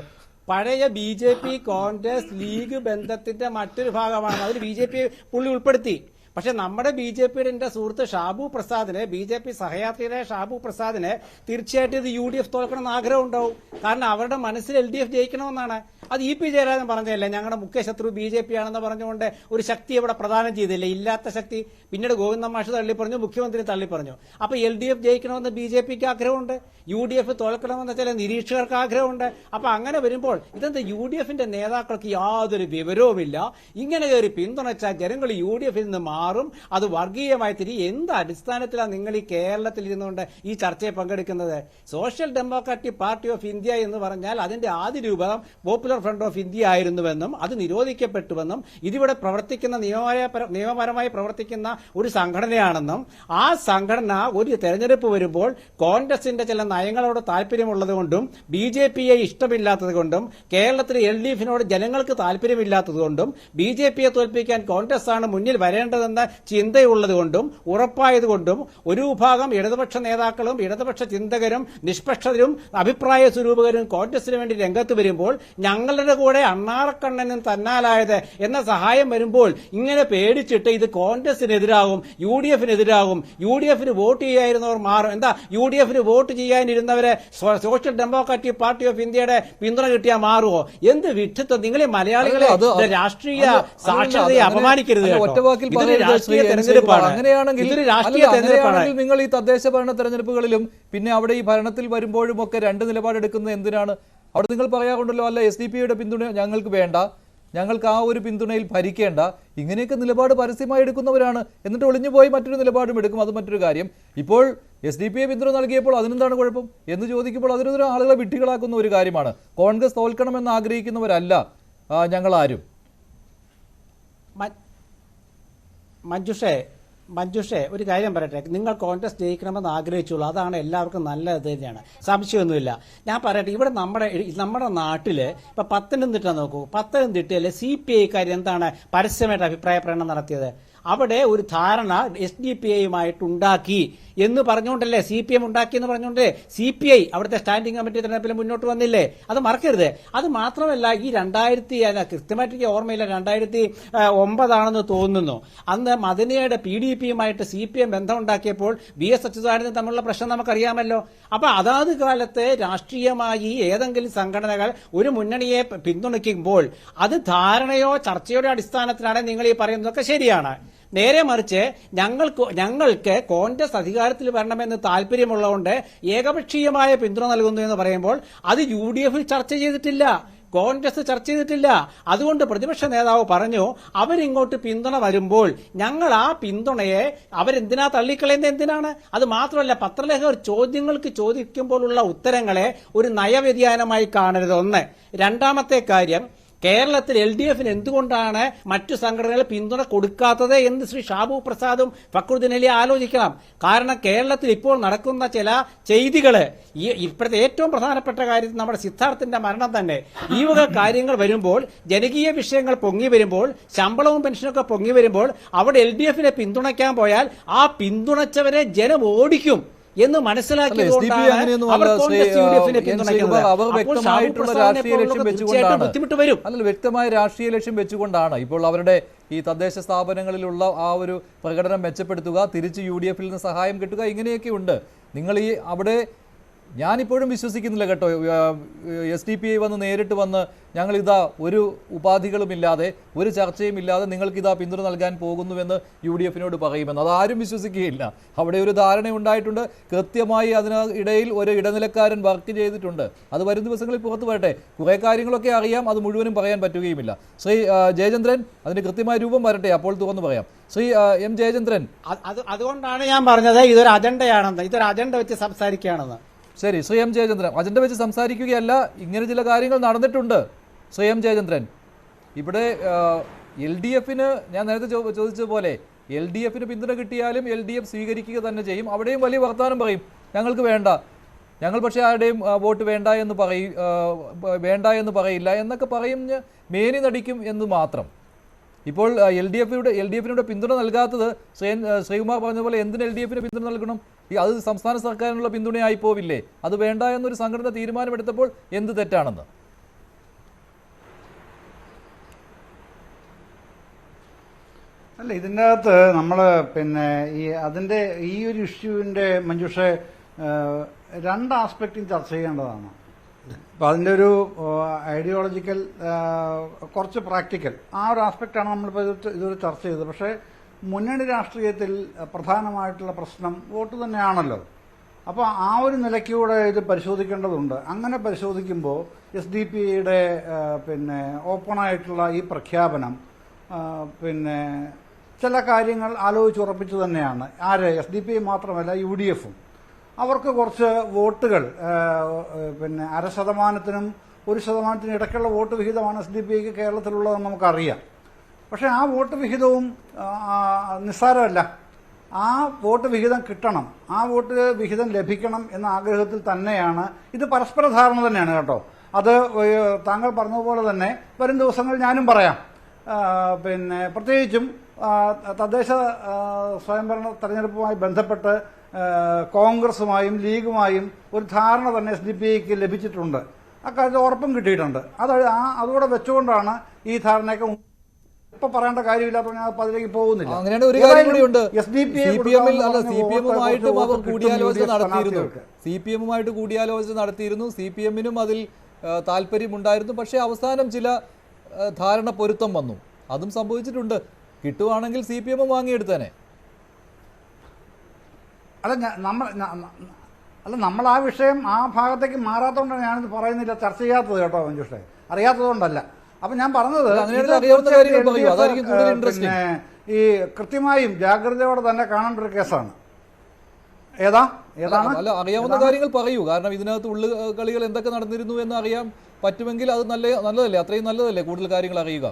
പഴയ BJP കോൺഗ്രസ് ലീഗ് ബന്ധത്തിന്റെ മറ്റൊരു ഭാഗമാണ്. അതിൽ BJP പുള്ളി ഉൾപ്പെടുത്തി. പക്ഷെ നമ്മുടെ BJPയുടെ എന്റെ സുഹൃത്ത് ഷാബു പ്രസാദിന്, BJP സഹയാത്രിയുടെ ഷാബു പ്രസാദിന് തീർച്ചയായിട്ടും ഇത് UDF തോൽക്കണമെന്ന് ആഗ്രഹം ഉണ്ടാവും. കാരണം അവരുടെ മനസ്സിൽ LDF ജയിക്കണമെന്നാണ്. അത് ഇ പി ജയരാജൻ പറഞ്ഞതല്ലേ, ഞങ്ങളുടെ മുഖ്യ ശത്രു BJP ആണെന്ന് പറഞ്ഞുകൊണ്ട് ഒരു ശക്തി ഇവിടെ പ്രദാനം ചെയ്തില്ലേ, ഇല്ലാത്ത ശക്തി. പിന്നീട് ഗോവിന്ദ മാഷ് തള്ളി പറഞ്ഞു, മുഖ്യമന്ത്രി തള്ളി പറഞ്ഞു. അപ്പോൾ LDF ജയിക്കണമെന്ന് BJPക്ക് ആഗ്രഹമുണ്ട്, UDF തോൽക്കണമെന്ന് ചില നിരീക്ഷകർക്ക് ആഗ്രഹമുണ്ട്. അപ്പോൾ അങ്ങനെ വരുമ്പോൾ ഇതെന്താ UDFന്റെ നേതാക്കൾക്ക് യാതൊരു വിവരവുമില്ല, ഇങ്ങനെ കയറി പിന്തുണച്ചാൽ ജനങ്ങൾ UDFിൽ നിന്ന് മാറും, അത് വർഗീയമായി എന്ത് അടിസ്ഥാനത്തിലാണ് നിങ്ങൾ ഈ കേരളത്തിൽ ഇരുന്നുകൊണ്ട് ഈ ചർച്ചയിൽ പങ്കെടുക്കുന്നത്? Social Democratic Party of India എന്ന് പറഞ്ഞാൽ അതിന്റെ ആദ്യ രൂപം പോപ്പുലർ ഫ്രണ്ട് ഓഫ് ഇന്ത്യ ആയിരുന്നുവെന്നും അത് നിരോധിക്കപ്പെട്ടുവെന്നും ഇതിവിടെ പ്രവർത്തിക്കുന്ന നിയമപരമായി പ്രവർത്തിക്കുന്ന ഒരു സംഘടനയാണെന്നും ആ സംഘടന ഒരു തെരഞ്ഞെടുപ്പ് വരുമ്പോൾ കോൺഗ്രസിന്റെ ചില നയങ്ങളോട് താല്പര്യമുള്ളതുകൊണ്ടും BJPയെ ഇഷ്ടമില്ലാത്തതുകൊണ്ടും കേരളത്തിലെ LDFിനോട് ജനങ്ങൾക്ക് താല്പര്യമില്ലാത്തതുകൊണ്ടും BJPയെ തോൽപ്പിക്കാൻ കോൺഗ്രസ് ആണ് മുന്നിൽ വരേണ്ടതെന്ന ചിന്തയുള്ളതുകൊണ്ടും ഉറപ്പായതുകൊണ്ടും ഒരു വിഭാഗം ഇടതുപക്ഷ നേതാക്കളും ഇടതുപക്ഷ ചിന്തകരും നിഷ്പക്ഷരും അഭിപ്രായ സ്വരൂപകരും കോൺഗ്രസിന് വേണ്ടി രംഗത്ത് വരുമ്പോൾ ഞങ്ങളുടെ കൂടെ അണ്ണാറക്കണ്ണനും തന്നാലായത് എന്ന സഹായം വരുമ്പോൾ ഇങ്ങനെ പേടിച്ചിട്ട് ഇത് കോൺഗ്രസിനെതിരാകും, UDFിനെതിരാകും, UDFിന് വോട്ട് ചെയ്യായിരുന്നവർ മാറും. എന്താ UDFിന് വോട്ട് ചെയ്യാനിരുന്നവരെ സോഷ്യൽ ഡെമോക്രാറ്റിക് പാർട്ടി ഓഫ് ഇന്ത്യയുടെ പിന്തുണ കിട്ടിയാൽ മാറുമോ? എന്ത് വിഡ്ഢിത്തം! നിങ്ങളെ മലയാളികളെ രാഷ്ട്രീയ സാക്ഷരതയെ അപമാനിക്കരുത്. അങ്ങനെയാണെങ്കിൽ നിങ്ങൾ ഈ തദ്ദേശ ഭരണ തെരഞ്ഞെടുപ്പുകളിലും പിന്നെ അവിടെ ഈ ഭരണത്തിൽ വരുമ്പോഴും ഒക്കെ രണ്ട് നിലപാടെടുക്കുന്നത് എന്തിനാണ്? അവിടെ നിങ്ങൾ പറയാറുണ്ടല്ലോ, അല്ല SDP-യുടെ പിന്തുണ ഞങ്ങൾക്ക് വേണ്ട, ഞങ്ങൾക്ക് ആ ഒരു പിന്തുണയിൽ ഭരിക്കേണ്ട, ഇങ്ങനെയൊക്കെ നിലപാട് പരസ്യമായി എടുക്കുന്നവരാണ്. എന്നിട്ട് ഒളിഞ്ഞുപോയി മറ്റൊരു നിലപാടും എടുക്കും, അത് മറ്റൊരു കാര്യം. ഇപ്പോൾ SDP-യെ പിന്തുണ നൽകിയപ്പോൾ അതിനെന്താണ് കുഴപ്പം എന്ന് ചോദിക്കുമ്പോൾ അതിനൊരു ആളുകളെ വിഡ്ഢികളാക്കുന്ന ഒരു കാര്യമാണ്. കോൺഗ്രസ് തോൽക്കണമെന്ന് ആഗ്രഹിക്കുന്നവരല്ല ഞങ്ങളാരും. മഞ്ജുഷേ ഒരു കാര്യം പറയട്ടെ, നിങ്ങൾ കോൺഗ്രസ് ജയിക്കണമെന്ന് ആഗ്രഹിച്ചുള്ളൂ, അതാണ് എല്ലാവർക്കും നല്ലത് തന്നെയാണ്, സംശയമൊന്നുമില്ല. ഞാൻ പറയട്ടെ, ഇവിടെ നമ്മുടെ നാട്ടില് ഇപ്പൊ പത്തനംതിട്ട നോക്കൂ, പത്തനംതിട്ടയിലെ CPI എന്താണ് പരസ്യമായിട്ട് അഭിപ്രായ പ്രകടനം നടത്തിയത്? അവിടെ ഒരു ധാരണ SDPIയുമായിട്ടുണ്ടാക്കി എന്ന് പറഞ്ഞുകൊണ്ടല്ലേ, CPM ഉണ്ടാക്കി എന്ന് പറഞ്ഞുകൊണ്ട് CPI അവിടുത്തെ സ്റ്റാൻഡിംഗ് കമ്മിറ്റി തെരഞ്ഞെടുപ്പിൽ മുന്നോട്ട് വന്നില്ലേ? അത് മറക്കരുത്. അത് മാത്രമല്ല, ഈ കൃത്യമായിട്ട് ഓർമ്മയില്ല, 2009 തോന്നുന്നു, അന്ന് മദനിയുടെ PDPയുമായിട്ട് CPM ബന്ധമുണ്ടാക്കിയപ്പോൾ VS അച്യുതാനന്ദൻ തമ്മിലുള്ള പ്രശ്നം നമുക്കറിയാമല്ലോ. അപ്പൊ അതാത് കാലത്ത് രാഷ്ട്രീയമായി ഏതെങ്കിലും സംഘടനകൾ ഒരു മുന്നണിയെ പിന്തുണയ്ക്കുമ്പോൾ അത് ധാരണയോ ചർച്ചയുടെ അടിസ്ഥാനത്തിലാണ് നിങ്ങൾ ഈ പറയുന്നതൊക്കെ ശരിയാണ്. നേരെ മറിച്ച് ഞങ്ങൾക്ക് കോൺഗ്രസ് അധികാരത്തിൽ വരണമെന്ന് താല്പര്യമുള്ളതുകൊണ്ട് ഏകപക്ഷീയമായ പിന്തുണ നൽകുന്നു എന്ന് പറയുമ്പോൾ അത് UDF ചർച്ച ചെയ്തിട്ടില്ല, കോൺഗ്രസ് ചർച്ച ചെയ്തിട്ടില്ല. അതുകൊണ്ട് പ്രതിപക്ഷ നേതാവ് പറഞ്ഞു, അവരിങ്ങോട്ട് പിന്തുണ വരുമ്പോൾ ഞങ്ങൾ ആ പിന്തുണയെ അവരെന്തിനാ തള്ളിക്കളയുന്നത്? എന്തിനാണ്? അത് മാത്രമല്ല, പത്രലേഖകർ ചോദ്യങ്ങൾക്ക് ചോദിക്കുമ്പോഴുള്ള ഉത്തരങ്ങളെ ഒരു നയവ്യതിയാനമായി കാണരുത്. ഒന്ന്. രണ്ടാമത്തെ കാര്യം, കേരളത്തിൽ LDFിന് എന്തുകൊണ്ടാണ് മറ്റു സംഘടനകൾ പിന്തുണ കൊടുക്കാത്തത് എന്ന് ശ്രീ ഷാബു പ്രസാദും ഫക്രുദ്ദീൻ അലി ആലോചിക്കണം. കാരണം കേരളത്തിൽ ഇപ്പോൾ നടക്കുന്ന ചില ചെയ്തികൾ, ഇപ്പോഴത്തെ ഏറ്റവും പ്രധാനപ്പെട്ട കാര്യം നമ്മുടെ സിദ്ധാർത്ഥിന്റെ മരണം തന്നെ, ഈ വക കാര്യങ്ങൾ വരുമ്പോൾ, ജനകീയ വിഷയങ്ങൾ പൊങ്ങി വരുമ്പോൾ, ശമ്പളവും പെൻഷനൊക്കെ പൊങ്ങി വരുമ്പോൾ അവിടെ LDFിനെ പിന്തുണയ്ക്കാൻ പോയാൽ ആ പിന്തുണച്ചവരെ ജനം ഓടിക്കും എന്ന് മനസ്സിലാക്കിയതുകൊണ്ടാണ് അവർ വ്യക്തമായിട്ടുള്ള രാഷ്ട്രീയ ലക്ഷ്യം വെച്ചുകൊണ്ടാണ്, അല്ല വ്യക്തമായ രാഷ്ട്രീയ ലക്ഷ്യം വെച്ചുകൊണ്ടാണ് ഇപ്പോൾ അവരുടെ ഈ തദ്ദേശ സ്ഥാപനങ്ങളിലുള്ള ആ ഒരു പ്രകടനം മെച്ചപ്പെടുത്തുക, തിരിച്ച് UDFിൽ നിന്ന് സഹായം കിട്ടുക, ഇങ്ങനെയൊക്കെ ഉണ്ട്. നിങ്ങൾ ഈ അവിടെ ഞാനിപ്പോഴും വിശ്വസിക്കുന്നില്ല കേട്ടോ, SDP വന്ന് നേരിട്ട് വന്ന് ഞങ്ങളിതാ ഒരു ഉപാധികളുമില്ലാതെ ഒരു ചർച്ചയും ഇല്ലാതെ നിങ്ങൾക്കിതാ പിന്തുണ നൽകാൻ പോകുന്നുവെന്ന് UDFിനോട് പറയുമെന്ന് അതാരും വിശ്വസിക്കുകയില്ല. അവിടെ ഒരു ധാരണ ഉണ്ടായിട്ടുണ്ട്, കൃത്യമായി അതിനിടയിൽ ഒരു ഇടനിലക്കാരൻ വർക്ക് ചെയ്തിട്ടുണ്ട്. അത് വരും ദിവസങ്ങളിൽ പുറത്തു വരട്ടെ. കുറേ കാര്യങ്ങളൊക്കെ അറിയാം, അത് മുഴുവനും പറയാൻ പറ്റുകയുമില്ല. ശ്രീ ജയചന്ദ്രൻ, അതിന് കൃത്യമായ രൂപം വരട്ടെ, അപ്പോൾ തുറന്നു പറയാം. ശ്രീ M ജയചന്ദ്രൻ, അതുകൊണ്ടാണ് ഞാൻ പറഞ്ഞത് ഇതൊരു അജണ്ടയാണെന്ന്, ഇതൊരു അജണ്ട വെച്ച് സംസാരിക്കുകയാണെന്ന്. ശരി, ശ്രീ M ജയചന്ദ്രൻ, അജണ്ട വെച്ച് സംസാരിക്കുകയല്ല, ഇങ്ങനെ ചില കാര്യങ്ങൾ നടന്നിട്ടുണ്ട്. ശ്രീ M ജയചന്ദ്രൻ, ഇവിടെ LDFിന് ഞാൻ നേരത്തെ ചോദിച്ചതുപോലെ LDFിന് പിന്തുണ കിട്ടിയാലും LDF സ്വീകരിക്കുക തന്നെ ചെയ്യും. അവിടെയും വലിയ വർത്തമാനം പറയും, ഞങ്ങൾക്ക് വേണ്ട, ഞങ്ങൾ പക്ഷേ ആരുടെയും വോട്ട് വേണ്ട എന്ന് പറയില്ല എന്നൊക്കെ പറയും, മേനി നടിക്കും എന്ന് മാത്രം. ഇപ്പോൾ LDFിനോട് പിന്തുണ നൽകാത്തത് ശ്രീകുമാർ പറഞ്ഞതുപോലെ എന്തിന് LDFിന് പിന്തുണ നൽകണം? അത് സംസ്ഥാന സർക്കാരിനുള്ള പിന്തുണയായി പോവില്ലേ? അത് വേണ്ട എന്നൊരു സംഘടന തീരുമാനമെടുത്തപ്പോൾ എന്ത് തെറ്റാണെന്ന്? അല്ല, ഇതിൻ്റെ അകത്ത് നമ്മൾ അതിൻ്റെ ഈ ഒരു ഇഷ്യൂവിൻ്റെ മഞ്ജുഷ രണ്ട് ആസ്പെക്റ്റും ചർച്ച ചെയ്യേണ്ടതാണ്. അപ്പോൾ അതിൻ്റെ ഒരു ഐഡിയോളജിക്കൽ കുറച്ച് പ്രാക്ടിക്കൽ ആ ഒരു ആസ്പെക്റ്റാണ് നമ്മളിപ്പോൾ ഇതൊരു ചർച്ച ചെയ്തത്. പക്ഷേ മുന്നണി രാഷ്ട്രീയത്തിൽ പ്രധാനമായിട്ടുള്ള പ്രശ്നം വോട്ട് തന്നെയാണല്ലോ. അപ്പോൾ ആ ഒരു നിലയ്ക്കൂടെ ഇത് പരിശോധിക്കേണ്ടതുണ്ട്. അങ്ങനെ പരിശോധിക്കുമ്പോൾ SDP-യുടെ പിന്നെ ഓപ്പണായിട്ടുള്ള ഈ പ്രഖ്യാപനം പിന്നെ ചില കാര്യങ്ങൾ ആലോചിച്ചുറപ്പിച്ചു തന്നെയാണ്. ആര്? SDP മാത്രമല്ല UDF-ഉം. അവർക്ക് കുറച്ച് വോട്ടുകൾ പിന്നെ 0.5%-നും 1%-നും ഇടയ്ക്കുള്ള വോട്ട് വിഹിതമാണ് SDP-ക്ക് കേരളത്തിലുള്ളതെന്ന് നമുക്കറിയാം. പക്ഷേ ആ വോട്ട് വിഹിതവും നിസ്സാരമല്ല. ആ വോട്ട് വിഹിതം കിട്ടണം, ആ വോട്ട് വിഹിതം ലഭിക്കണം എന്ന ആഗ്രഹത്തിൽ തന്നെയാണ്. ഇത് പരസ്പര ധാരണ തന്നെയാണ് കേട്ടോ. അത് താങ്കൾ പറഞ്ഞതുപോലെ തന്നെ വരും ദിവസങ്ങൾ ഞാനും പറയാം. പിന്നെ പ്രത്യേകിച്ചും തദ്ദേശ സ്വയംഭരണ തെരഞ്ഞെടുപ്പുമായി ബന്ധപ്പെട്ട് കോൺഗ്രസുമായും ലീഗുമായും ഒരു ധാരണ തന്നെ SDP-ക്ക് ലഭിച്ചിട്ടുണ്ട്. അക്കാര്യത്തിൽ ഉറപ്പും കിട്ടിയിട്ടുണ്ട്. അതുകൂടെ വെച്ചുകൊണ്ടാണ് ഈ ധാരണയൊക്കെ ഇപ്പൊ പറയേണ്ട കാര്യമില്ലാത്തതുകൊണ്ട് ഞാൻ അതിലേക്ക് പോകുന്നില്ല. അങ്ങനെയാണ് ഒരു കാര്യം കൂടിയുണ്ട്. CPM-ഉമായിട്ടും അവർ കൂടിയാലോചന നടത്തിയിരുന്നു. CPM-നും അതിൽ താല്പര്യമുണ്ടായിരുന്നു. പക്ഷേ അവസാനം ചില ധാരണ പൊരുത്തം വന്നു. അതും സംഭവിച്ചിട്ടുണ്ട്. കിട്ടുവാണെങ്കിൽ CPM വാങ്ങിയെടുത്തേനെ. നമ്മൾ ആ വിഷയം ആ ഭാഗത്തേക്ക് മാറാത്തതുകൊണ്ടാണ് ഞാനിത് പറയുന്നില്ല, ചർച്ച ചെയ്യാത്തത് കേട്ടോ മഞ്ജുഷേ, അറിയാത്തതുകൊണ്ടല്ല. അപ്പൊ ഞാൻ പറഞ്ഞത് പിന്നെ ഈ കൃത്യമായും ജാഗ്രതയോടെ തന്നെ കാണേണ്ട ഒരു കേസാണ്. അല്ല, അറിയാവുന്ന കാര്യങ്ങൾ പറയൂ. കാരണം ഇതിനകത്ത് ഉള്ളു കളികൾ എന്തൊക്കെ നടന്നിരുന്നു എന്ന് അറിയാൻ പറ്റുമെങ്കിൽ അത് നല്ലതല്ലേ, അത്രയും നല്ലതല്ലേ കൂടുതൽ കാര്യങ്ങൾ അറിയുക.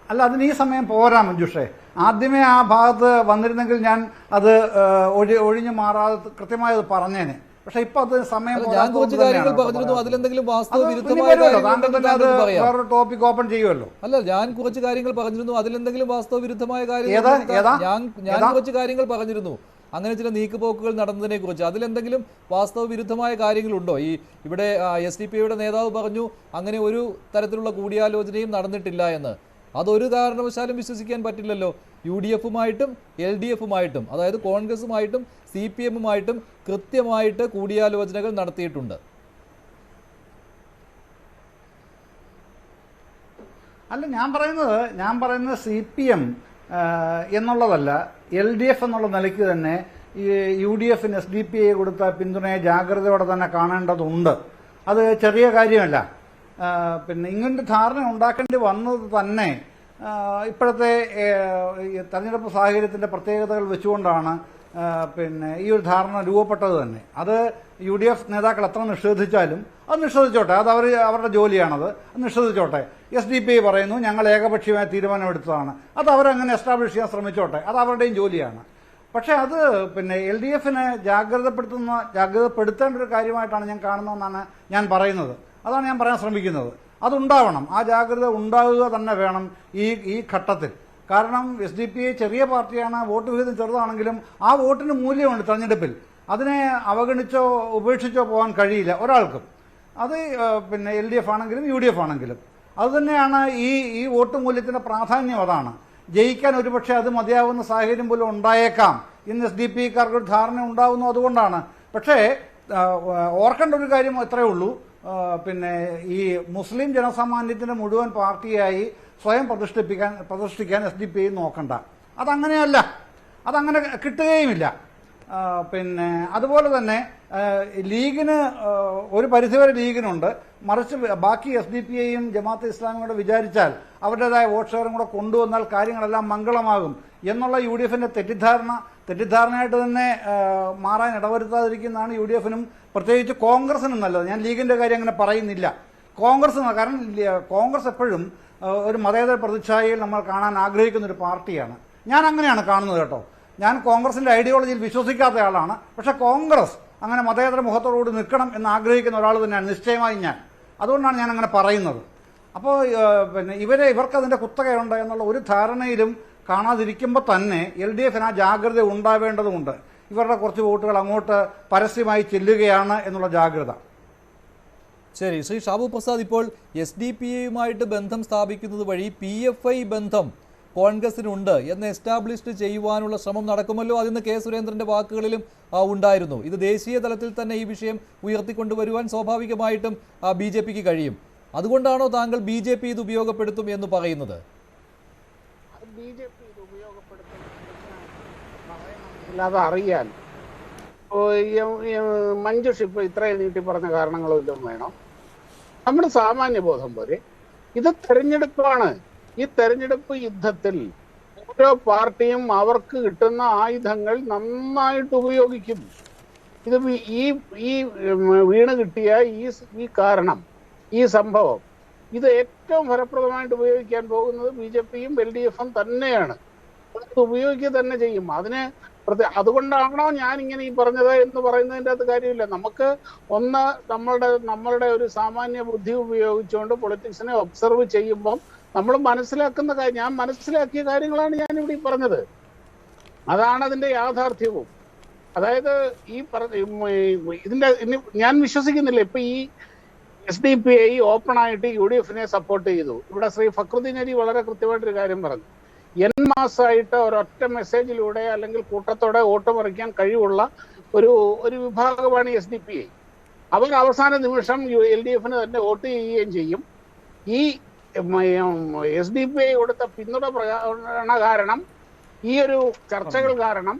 അല്ല, അതിന് ഈ സമയം പോരാ മഞ്ജുഷേ. ആദ്യമേ ആ ഭാഗത്ത് വന്നിരുന്നെങ്കിൽ ഞാൻ അത് ഒഴിഞ്ഞു മാറാതെ കൃത്യമായി പറഞ്ഞേനെ. പക്ഷെ ഇപ്പൊ അത് സമയം ടോപ്പിക് ഓപ്പൺ ചെയ്യുമല്ലോ. അല്ല, ഞാൻ കുറച്ച് കാര്യങ്ങൾ പറഞ്ഞിരുന്നു, അതിലെന്തെങ്കിലും വാസ്തവവിരുദ്ധമായ കാര്യം ഞാൻ കുറച്ച് കാര്യങ്ങൾ പറഞ്ഞിരുന്നു. അങ്ങനെ ചില നീക്കുപോക്കുകൾ നടന്നതിനെ കുറിച്ച് അതിലെന്തെങ്കിലും വാസ്തവവിരുദ്ധമായ കാര്യങ്ങളുണ്ടോ? ഇവിടെ SDP-യുടെ നേതാവ് പറഞ്ഞു അങ്ങനെ ഒരു തരത്തിലുള്ള കൂടിയാലോചനയും നടന്നിട്ടില്ല എന്ന്. അതൊരു കാരണവശാലും വിശ്വസിക്കാൻ പറ്റില്ലല്ലോ. UDF-ഉമായിട്ടും LDF-ഉമായിട്ടും, അതായത് കോൺഗ്രസുമായിട്ടും CPM-ഉമായിട്ടും കൃത്യമായിട്ട് കൂടിയാലോചനകൾ നടത്തിയിട്ടുണ്ട്. അല്ല, ഞാൻ പറയുന്നത് CPM എന്നുള്ളതല്ല, LDF എന്നുള്ള നിലയ്ക്ക് തന്നെ ഈ UDF-ന് SDP-യെ കൊടുത്ത പിന്തുണയെ ജാഗ്രതയോടെ തന്നെ കാണേണ്ടതുണ്ട്. അത് ചെറിയ കാര്യമല്ല. പിന്നെ ഇങ്ങനൊരു ധാരണ ഉണ്ടാക്കേണ്ടി വന്നത് തന്നെ ഇപ്പോഴത്തെ തെരഞ്ഞെടുപ്പ് സാഹചര്യത്തിൻ്റെ പ്രത്യേകതകൾ വെച്ചുകൊണ്ടാണ്. പിന്നെ ഈ ഒരു ധാരണ രൂപപ്പെട്ടത് തന്നെ. അത് UDF നേതാക്കൾ എത്ര നിഷേധിച്ചാലും അത് നിഷേധിച്ചോട്ടെ, അത് അവരുടെ ജോലിയാണത്, നിഷേധിച്ചോട്ടെ. SDP പറയുന്നു ഞങ്ങൾ ഏകപക്ഷീയമായ തീരുമാനമെടുത്തതാണ്, അത് അവരങ്ങനെ എസ്റ്റാബ്ലിഷ് ചെയ്യാൻ ശ്രമിച്ചോട്ടെ, അത് അവരുടെയും ജോലിയാണ്. പക്ഷേ അത് പിന്നെ LDF-നെ ജാഗ്രതപ്പെടുത്തേണ്ട ഒരു കാര്യമായിട്ടാണ് ഞാൻ കാണുന്നതെന്നാണ് ഞാൻ പറയുന്നത്. അതാണ് ഞാൻ പറയാൻ ശ്രമിക്കുന്നത്. അതുണ്ടാവണം, ആ ജാഗ്രത ഉണ്ടാവുക തന്നെ വേണം ഈ ഘട്ടത്തിൽ. കാരണം SDP ചെറിയ പാർട്ടിയാണ്, വോട്ട് വിഹിതം ചെറുതാണെങ്കിലും ആ വോട്ടിന് മൂല്യമുണ്ട് തെരഞ്ഞെടുപ്പിൽ. അതിനെ അവഗണിച്ചോ ഉപേക്ഷിച്ചോ പോകാൻ കഴിയില്ല ഒരാൾക്കും. അത് പിന്നെ LDF ആണെങ്കിലും UDF ആണെങ്കിലും അതുതന്നെയാണ് ഈ വോട്ട് മൂല്യത്തിന്റെ പ്രാധാന്യം. അതാണ് ജയിക്കാൻ ഒരുപക്ഷെ അത് മതിയാവുന്ന സാഹചര്യം പോലും ഉണ്ടായേക്കാം ഇന്ന് SDP-ക്കാർക്ക് ഒരു ധാരണ ഉണ്ടാവുന്നു. അതുകൊണ്ടാണ്. പക്ഷേ ഓർക്കേണ്ട ഒരു കാര്യം ഇത്രയേ ഉള്ളൂ. പിന്നെ ഈ മുസ്ലിം ജനസാമാന്യത്തിന്റെ മുഴുവൻ പാർട്ടിയായി സ്വയം പ്രതിഷ്ഠിക്കാൻ SDP നോക്കണ്ട. അതങ്ങനെയല്ല, അതങ്ങനെ കിട്ടുകയുമില്ല. പിന്നെ അതുപോലെ തന്നെ ലീഗിന് ഒരു പരിധിവരെ ലീഗിനുണ്ട്. മറിച്ച് ബാക്കി SDP-യെയും ജമാഅത്തെ ഇസ്ലാമിയോട് വിചാരിച്ചാൽ അവരുടേതായ വോട്ട് ഷെയറും കൂടെ കൊണ്ടുവന്നാൽ കാര്യങ്ങളെല്ലാം മംഗളമാകും എന്നുള്ള UDF-ന്റെ തെറ്റിദ്ധാരണയായിട്ട് തന്നെ മാറാൻ ഇടവരുത്താതിരിക്കുന്നതാണ് UDF-നും പ്രത്യേകിച്ച് കോൺഗ്രസിനും നല്ലത്. ഞാൻ ലീഗിന്റെ കാര്യം അങ്ങനെ പറയുന്നില്ല. കാരണം കോൺഗ്രസ് എപ്പോഴും ഒരു മതേതര പ്രതിച്ഛായയിൽ നമ്മൾ കാണാൻ ആഗ്രഹിക്കുന്ന ഒരു പാർട്ടിയാണ്. ഞാൻ അങ്ങനെയാണ് കാണുന്നത് കേട്ടോ. ഞാൻ കോൺഗ്രസിന്റെ ഐഡിയോളജിയിൽ വിശ്വസിക്കാത്ത ആളാണ്. പക്ഷെ കോൺഗ്രസ് അങ്ങനെ മതേതര മുഖത്തോടുകൂടി നിൽക്കണം എന്ന് ആഗ്രഹിക്കുന്ന ഒരാൾ തന്നെയാണ് നിശ്ചയമായി ഞാൻ. അതുകൊണ്ടാണ് ഞാൻ അങ്ങനെ പറയുന്നത്. അപ്പോൾ പിന്നെ ഇവർക്ക് അതിന്റെ കുത്തകയുണ്ട് എന്നുള്ള ഒരു ധാരണയിലും കാണാതിരിക്കുമ്പോൾ തന്നെ LDF-ന് ആ ജാഗ്രത ഉണ്ടാവേണ്ടതുണ്ട്. ഇവരുടെ കുറച്ച് വോട്ടുകൾ അങ്ങോട്ട് പരസ്യമായി ചെല്ലുകയാണ് എന്നുള്ള ജാഗ്രത. ശരി, ശ്രീ ഷാബു പ്രസാദ്, ഇപ്പോൾ SDP-യുമായിട്ട് ബന്ധം സ്ഥാപിക്കുന്നത് വഴി PFI ബന്ധം കോൺഗ്രസിനുണ്ട് എന്ന് എസ്റ്റാബ്ലിഷ് ചെയ്യുവാനുള്ള ശ്രമം നടക്കുമല്ലോ. അതിന് കെ സുരേന്ദ്രന്റെ വാക്കുകളിലും ഉണ്ടായിരുന്നു. ഇത് ദേശീയ തലത്തിൽ തന്നെ ഈ വിഷയം ഉയർത്തിക്കൊണ്ടുവരുവാൻ സ്വാഭാവികമായിട്ടും BJPക്ക് കഴിയും. അതുകൊണ്ടാണോ താങ്കൾ BJP ഇത് ഉപയോഗപ്പെടുത്തും എന്ന് പറയുന്നത്? BJP ഇത് ഉപയോഗപ്പെടുത്തും അല്ലാതെ അറിയാൻ മഞ്ജുഷ് ഇപ്പൊ ഇത്രയും നീട്ടി പറഞ്ഞ കാരണങ്ങളും ഇതും വേണം. നമ്മുടെ സാമാന്യ ബോധം പോലെ ഇത് തെരഞ്ഞെടുപ്പാണ്. ഈ തെരഞ്ഞെടുപ്പ് യുദ്ധത്തിൽ ഓരോ പാർട്ടിയും അവർക്ക് കിട്ടുന്ന ആയുധങ്ങൾ നന്നായിട്ട് ഉപയോഗിക്കും. ഇത് ഈ വീണ് കിട്ടിയ ഈ കാരണം, ഈ സംഭവം, ഇത് ഏറ്റവും ഫലപ്രദമായിട്ട് ഉപയോഗിക്കാൻ പോകുന്നത് BJPയും LDFും തന്നെയാണ്. അത് ഉപയോഗിക്കുക തന്നെ ചെയ്യും. അതിന് അതുകൊണ്ടാണോ ഞാൻ ഇങ്ങനെ ഈ പറഞ്ഞത് എന്ന് പറയുന്നതിൻ്റെ അകത്ത് കാര്യമില്ല. നമുക്ക് ഒന്ന് നമ്മളുടെ ഒരു സാമാന്യ ബുദ്ധി ഉപയോഗിച്ചുകൊണ്ട് പൊളിറ്റിക്സിനെ ഒബ്സർവ് ചെയ്യുമ്പം നമ്മൾ മനസ്സിലാക്കുന്ന കാര്യം, ഞാൻ മനസ്സിലാക്കിയ കാര്യങ്ങളാണ് ഞാനിവിടെ പറഞ്ഞത്. അതാണ് അതിൻ്റെ യാഥാർത്ഥ്യവും. അതായത് ഇതിൻ്റെ ഞാൻ വിശ്വസിക്കുന്നില്ല. ഇപ്പൊ ഈ SDPI ഓപ്പണായിട്ട് UDFനെ സപ്പോർട്ട് ചെയ്തു. ഇവിടെ ശ്രീ ഫക്രുദ്ദീൻ അലി വളരെ കൃത്യമായിട്ടൊരു കാര്യം പറഞ്ഞു. മാസമായിട്ട് ഒരൊറ്റ മെസ്സേജിലൂടെ അല്ലെങ്കിൽ കൂട്ടത്തോടെ വോട്ട് മറിക്കാൻ കഴിവുള്ള ഒരു വിഭാഗമാണ് SDPI. അവർ അവസാന നിമിഷം LDFന് തന്നെ വോട്ട് ചെയ്യുകയും ചെയ്യും. ഈ SDPI കൊടുത്ത പിന്തുണ കാരണം, ഈ ഒരു ചർച്ചകൾ കാരണം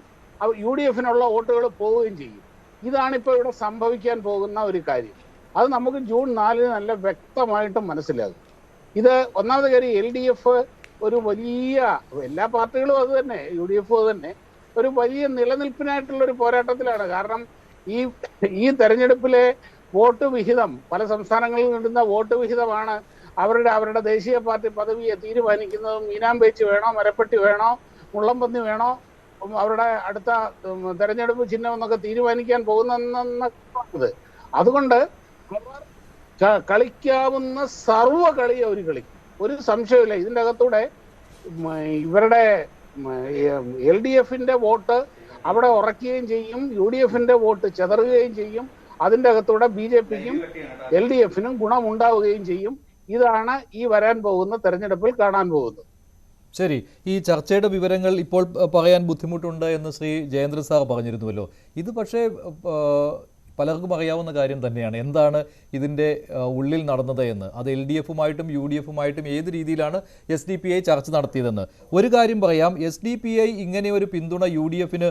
UDFനുള്ള വോട്ടുകൾ പോവുകയും ചെയ്യും. ഇതാണിപ്പോൾ ഇവിടെ സംഭവിക്കാൻ പോകുന്ന ഒരു കാര്യം. അത് നമുക്ക് ജൂൺ 4 നല്ല വ്യക്തമായിട്ട് മനസ്സിലാകും. ഇത് ഒന്നാമത് കാര്യം, LDF ഒരു വലിയ, എല്ലാ പാർട്ടികളും അത് തന്നെ, UDF അത് തന്നെ, ഒരു വലിയ നിലനിൽപ്പിനായിട്ടുള്ള ഒരു പോരാട്ടത്തിലാണ്. കാരണം ഈ തെരഞ്ഞെടുപ്പിലെ വോട്ട് വിഹിതം, പല സംസ്ഥാനങ്ങളിൽ കിട്ടുന്ന വോട്ട് വിഹിതമാണ് അവരുടെ ദേശീയ പാർട്ടി പദവിയെ തീരുമാനിക്കുന്നതും. മീനാമ്പേച്ച് വേണോ, മരപ്പെട്ടി വേണോ, മുള്ളംപന്നി വേണോ, അവരുടെ അടുത്ത തെരഞ്ഞെടുപ്പ് ചിഹ്നം എന്നൊക്കെ തീരുമാനിക്കാൻ പോകുന്നത്. അതുകൊണ്ട് അവർ കളിക്കാവുന്ന സർവ്വ കളി അവർ കളിക്കും, ഒരു സംശയമില്ല. ഇതിൻ്റെ അകത്തൂടെ ഇവരുടെ LDFന്റെ വോട്ട് അവിടെ ഉറക്കുകയും ചെയ്യും, UDFന്റെ വോട്ട് ചെതറുകയും ചെയ്യും. അതിൻ്റെ അകത്തൂടെ BJPക്കും LDFനും ഗുണമുണ്ടാവുകയും ചെയ്യും. ഇതാണ് ഈ വരാൻ പോകുന്ന തെരഞ്ഞെടുപ്പിൽ കാണാൻ പോകുന്നത്. ശരി, ഈ ചർച്ചയുടെ വിവരങ്ങൾ ഇപ്പോൾ പറയാൻ ബുദ്ധിമുട്ടുണ്ട് എന്ന് ശ്രീ ജയേന്ദ്രൻ സാർ പറഞ്ഞിരുന്നുവല്ലോ. ഇത് പക്ഷേ പലർക്കും അറിയാവുന്ന കാര്യം തന്നെയാണ്. എന്താണ് ഇതിൻ്റെ ഉള്ളിൽ നടന്നത് എന്ന്. അത് LDFുമായിട്ടും UDFുമായിട്ടും ഏത് രീതിയിലാണ് SDPI ചർച്ച നടത്തിയതെന്ന്. ഒരു കാര്യം പറയാം, SDPI ഇങ്ങനെ ഒരു പിന്തുണ UDFന്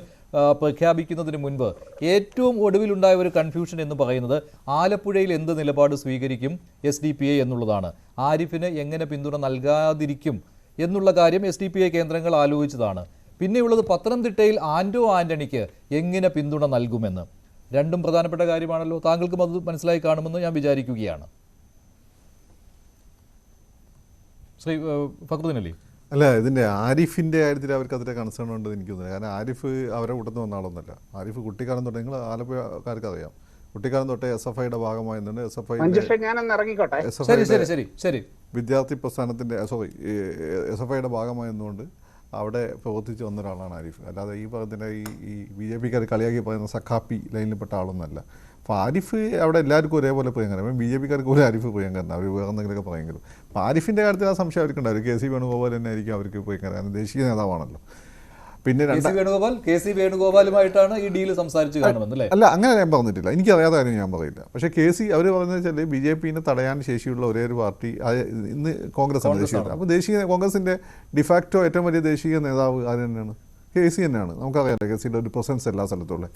പ്രഖ്യാപിക്കുന്നതിന് മുൻപ് ഏറ്റവും ഒടുവിലുണ്ടായ ഒരു കൺഫ്യൂഷൻ എന്ന് പറയുന്നത് ആലപ്പുഴയിൽ എന്ത് നിലപാട് സ്വീകരിക്കും SDPI എന്നുള്ളതാണ്. ആരിഫിന് എങ്ങനെ പിന്തുണ നൽകാതിരിക്കും എന്നുള്ള കാര്യം SDPI കേന്ദ്രങ്ങൾ ആലോചിച്ചതാണ്. പിന്നെയുള്ളത് പത്തനംതിട്ടയിൽ ആന്റണിക്ക് എങ്ങനെ പിന്തുണ നൽകുമെന്ന്. രണ്ടും പ്രധാനപ്പെട്ട കാര്യമാണല്ലോ. താങ്കൾക്കും അത് മനസ്സിലായി കാണുമെന്ന് ഞാൻ വിചാരിക്കുകയാണ്. ശ്രീ ഫക്രുദ്ദീൻ അലി. അല്ല, ഇതിൻ്റെ ആരിഫിൻ്റെ കാര്യത്തിൽ അവർക്ക് അതിൻ്റെ കൺസേൺ ഉണ്ടെന്ന് എനിക്ക് തോന്നുന്നില്ല. കാരണം ആരിഫ് അവരെ കൂട്ടത്തിൽ വന്ന ആളൊന്നുമല്ല. ആരിഫ് കുട്ടിക്കാലം തൊട്ട്, നിങ്ങൾ ആലപ്പുഴക്കാർക്ക് അറിയാം, കുട്ടിക്കാലം തൊട്ടേ SFIയുടെ ഭാഗമായിരുന്നുണ്ട്. വിദ്യാർത്ഥി പ്രസ്ഥാനത്തിൻ്റെ SFIയുടെ ഭാഗമായിരുന്നുകൊണ്ട് അവിടെ പ്രവർത്തിച്ച് വന്ന ഒരാളാണ് ആരിഫ്. അല്ലാതെ ഈ പറഞ്ഞ ഈ BJPക്കാർ കളിയാക്കി പറയുന്ന സഖാപ്പി ലൈനിൽപ്പെട്ട ആളൊന്നല്ല. അപ്പോൾ ആരിഫ് അവിടെ എല്ലാവർക്കും ഒരേപോലെ പ്രിയങ്കരൻ. BJPക്കാർക്ക് ഒരു ആരിഫ് പ്രിയങ്കരൻ, അവർ വേറെ എന്തെങ്കിലുമൊക്കെ പറയുമെങ്കിലും. അപ്പോൾ ആരിഫിൻ്റെ കാര്യത്തിൽ ആ സംശയം അവർക്കുണ്ടാവും. KC വേണുഗോപാൽ തന്നെ ആയിരിക്കും അവർക്ക് പ്രിയങ്കരൻ, കാരണം ദേശീയ നേതാവാണല്ലോ. പിന്നെ KC വേണുഗോപാലുമായിട്ടാണ് ഈ ഡീൽ സംസാരിച്ച് കാണുമെന്നല്ലേ? അല്ല, അങ്ങനെ ഞാൻ പറഞ്ഞിട്ടില്ല. എനിക്കറിയാത്ത കാര്യം ഞാൻ പറയില്ല. പക്ഷേ KC അവർ പറയുന്നത് വെച്ചാൽ BJPനെ തടയാൻ ശേഷിയുള്ള ഒരേ ഒരു പാർട്ടി ഇന്ന് കോൺഗ്രസ് ആണ്, ദേശീയ. അപ്പോൾ ദേശീയ കോൺഗ്രസിൻ്റെ ഡിഫാക്റ്റോ ഏറ്റവും വലിയ ദേശീയ നേതാവ് ആര് തന്നെയാണ്? KC തന്നെയാണ്. നമുക്കറിയാമല്ലോ KCയുടെ ഒരു പ്രസൻസ് എല്ലാ സ്ഥലത്തുള്ളത്.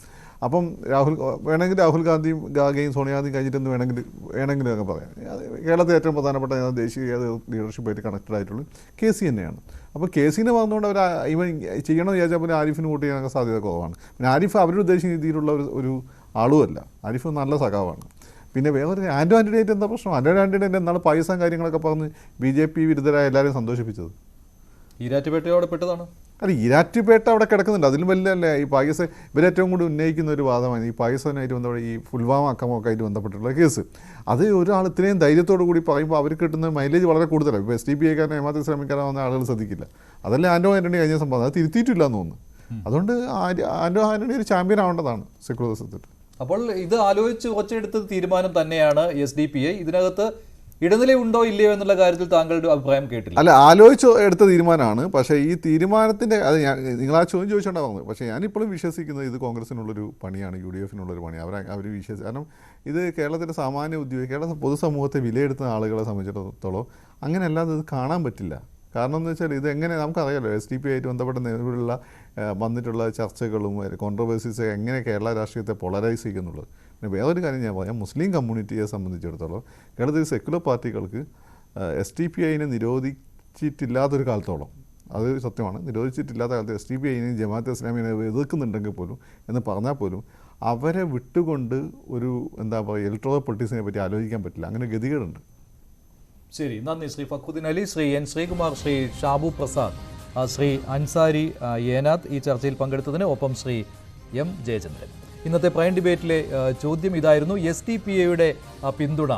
അപ്പം വേണമെങ്കിൽ രാഹുൽ ഗാന്ധിയും സോണിയാഗാന്ധിയും കഴിഞ്ഞിട്ടൊന്ന് വേണമെങ്കിലും ഒക്കെ പറയാം. കേരളത്തിൽ ഏറ്റവും പ്രധാനപ്പെട്ട ദേശീയ ലീഡർഷിപ്പായിട്ട് കണക്റ്റഡ് ആയിട്ടുള്ളത് KC തന്നെയാണ്. അപ്പോൾ KCനെ പറഞ്ഞുകൊണ്ട് അവർ ഇവൻ ചെയ്യണമെന്ന് വിചാരിച്ചാൽ പോലെ ആരിഫിന് വോട്ട് ചെയ്യാനൊക്കെ സാധ്യത കുറവാണ്. പിന്നെ ആരിഫ് അവരുടെ ഉദ്ദേശിക്കുന്ന രീതിയിലുള്ള ഒരു ആളുമല്ല. ആരിഫ് നല്ല സഖാവാണ്. പിന്നെ വേറൊരു ആൻ്റണിയായിട്ട് എന്താ പ്രശ്നം? ആൻ്റണി എന്നാണ് പാകിസ്ഥാൻ കാര്യങ്ങളൊക്കെ പറഞ്ഞ് BJP വിരുദ്ധരായ എല്ലാവരെയും സന്തോഷിപ്പിച്ചത്. ഈരാറ്റുപേട്ടയോടെ പെട്ടതാണ്. അല്ല, ഈരാറ്റുപേട്ട അവിടെ കിടക്കുന്നുണ്ട്. അതിലും വലിയ ഈ പാകിസ്ഥാൻ ഇവരേറ്റവും കൂടി ഉന്നയിക്കുന്ന ഒരു വാദമാണ് ഈ പാകിസ്ഥാനായിട്ട് ബന്ധപ്പെട്ട ഈ പുൽവാമ അക്രമമൊക്കെ ആയിട്ട് ബന്ധപ്പെട്ടുള്ള കേസ്. അത് ഒരാൾ ഇത്രയും ധൈര്യത്തോടു കൂടി പറയുമ്പോൾ അവർക്ക് കിട്ടുന്ന മൈലേജ് വളരെ കൂടുതലാണ്. ഇപ്പോൾ SDPIക്കാരനെ ഏമാത്തി ശ്രമിക്കാനോ വന്ന ആളുകൾ ശ്രദ്ധിക്കില്ല. അതല്ലേ ആൻ്റണി കഴിഞ്ഞ സംഭവം. അത് തിരുത്തിയിട്ടില്ല എന്ന് തോന്നുന്നു. അതുകൊണ്ട് ആൻ്റണി ഒരു ചാമ്പ്യൻ ആവേണ്ടതാണ് സെക്യുലറിസത്തിൽ. അപ്പോൾ ഇത് ആലോചിച്ച് കുറച്ചെടുത്ത തീരുമാനം തന്നെയാണ് SDPI. ഇതിനകത്ത് ഇടനില ഉണ്ടോ ഇല്ലയോ എന്നുള്ള കാര്യത്തിൽ താങ്കളുടെ അഭിപ്രായം കേട്ടില്ല. അല്ല, ആലോചിച്ച് എടുത്ത തീരുമാനമാണ്. പക്ഷേ ഈ തീരുമാനത്തിൻ്റെ അത് നിങ്ങൾ ആ ചോദ്യം ചോദിച്ചുകൊണ്ടാണ് പറഞ്ഞത്. പക്ഷേ ഞാനിപ്പോഴും വിശ്വസിക്കുന്നത് ഇത് കോൺഗ്രസിനുള്ളൊരു പണിയാണ്, UDF-നുള്ളൊരു പണിയാണ്. അവർ വിശ്വസിച്ച്, കാരണം ഇത് കേരളത്തിൻ്റെ സാമാന്യ ഉദ്യോഗി, കേരള പൊതുസമൂഹത്തെ വിലയിരുത്തുന്ന ആളുകളെ സംബന്ധിച്ചിടത്തോളം അങ്ങനെയല്ലാതെ ഇത് കാണാൻ പറ്റില്ല. കാരണം എന്ന് വെച്ചാൽ ഇത് എങ്ങനെ നമുക്കറിയാമല്ലോ, SDP ആയിട്ട് ബന്ധപ്പെട്ട നിലവിലുള്ള വന്നിട്ടുള്ള ചർച്ചകളും കോൺട്രവേഴ്സീസ് എങ്ങനെ കേരള രാഷ്ട്രീയത്തെ പൊളറൈസ് ചെയ്യുന്നുള്ളത്. പിന്നെ വേറൊരു കാര്യം ഞാൻ പറയാം, മുസ്ലിം കമ്മ്യൂണിറ്റിയെ സംബന്ധിച്ചിടത്തോളം കേരളത്തിൽ സെക്യുലർ പാർട്ടികൾക്ക് SDPIനെ നിരോധിച്ചിട്ടില്ലാത്തൊരു കാലത്തോളം, അത് സത്യമാണ്, നിരോധിച്ചിട്ടില്ലാത്ത കാലത്ത് SDPIനെയും ജമാഅത്തെ ഇസ്ലാമിനെ എതിർക്കുന്നുണ്ടെങ്കിൽ പോലും എന്ന് പറഞ്ഞാൽ പോലും അവരെ വിട്ടുകൊണ്ട് ഒരു എന്താ പറയുക ഇലക്ട്രോറൽ പൊളിറ്റിക്സിനെ പറ്റി ആലോചിക്കാൻ പറ്റില്ല. അങ്ങനെ ഗതികേടുണ്ട്. ശരി, നന്ദി ശ്രീ ഫക്രുദ്ദീൻ അലി, ശ്രീ N. ശ്രീകുമാർ, ശ്രീ ഷാബു പ്രസാദ്, ശ്രീ അൻസാരി ഏനാത്ത് ഈ ചർച്ചയിൽ പങ്കെടുത്തതിന്, ഒപ്പം ശ്രീ M. ജയചന്ദ്രൻ. ഇന്നത്തെ പ്രൈം ഡിബേറ്റിലെ ചോദ്യം ഇതായിരുന്നു: SDPIയുടെ പിന്തുണ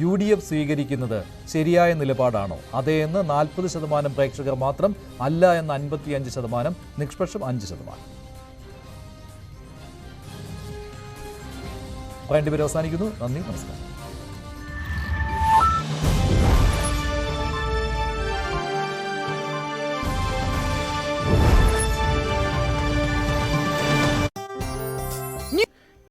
UDF സ്വീകരിക്കുന്നത് ശരിയായ നിലപാടാണോ? അതേ എന്ന് 40% പ്രേക്ഷകർ മാത്രം, അല്ല എന്ന് 55%, നിഷ്പക്ഷം 5%. പ്രൈം ഡിബേറ്റ് അവസാനിക്കുന്നു. നന്ദി, നമസ്കാരം.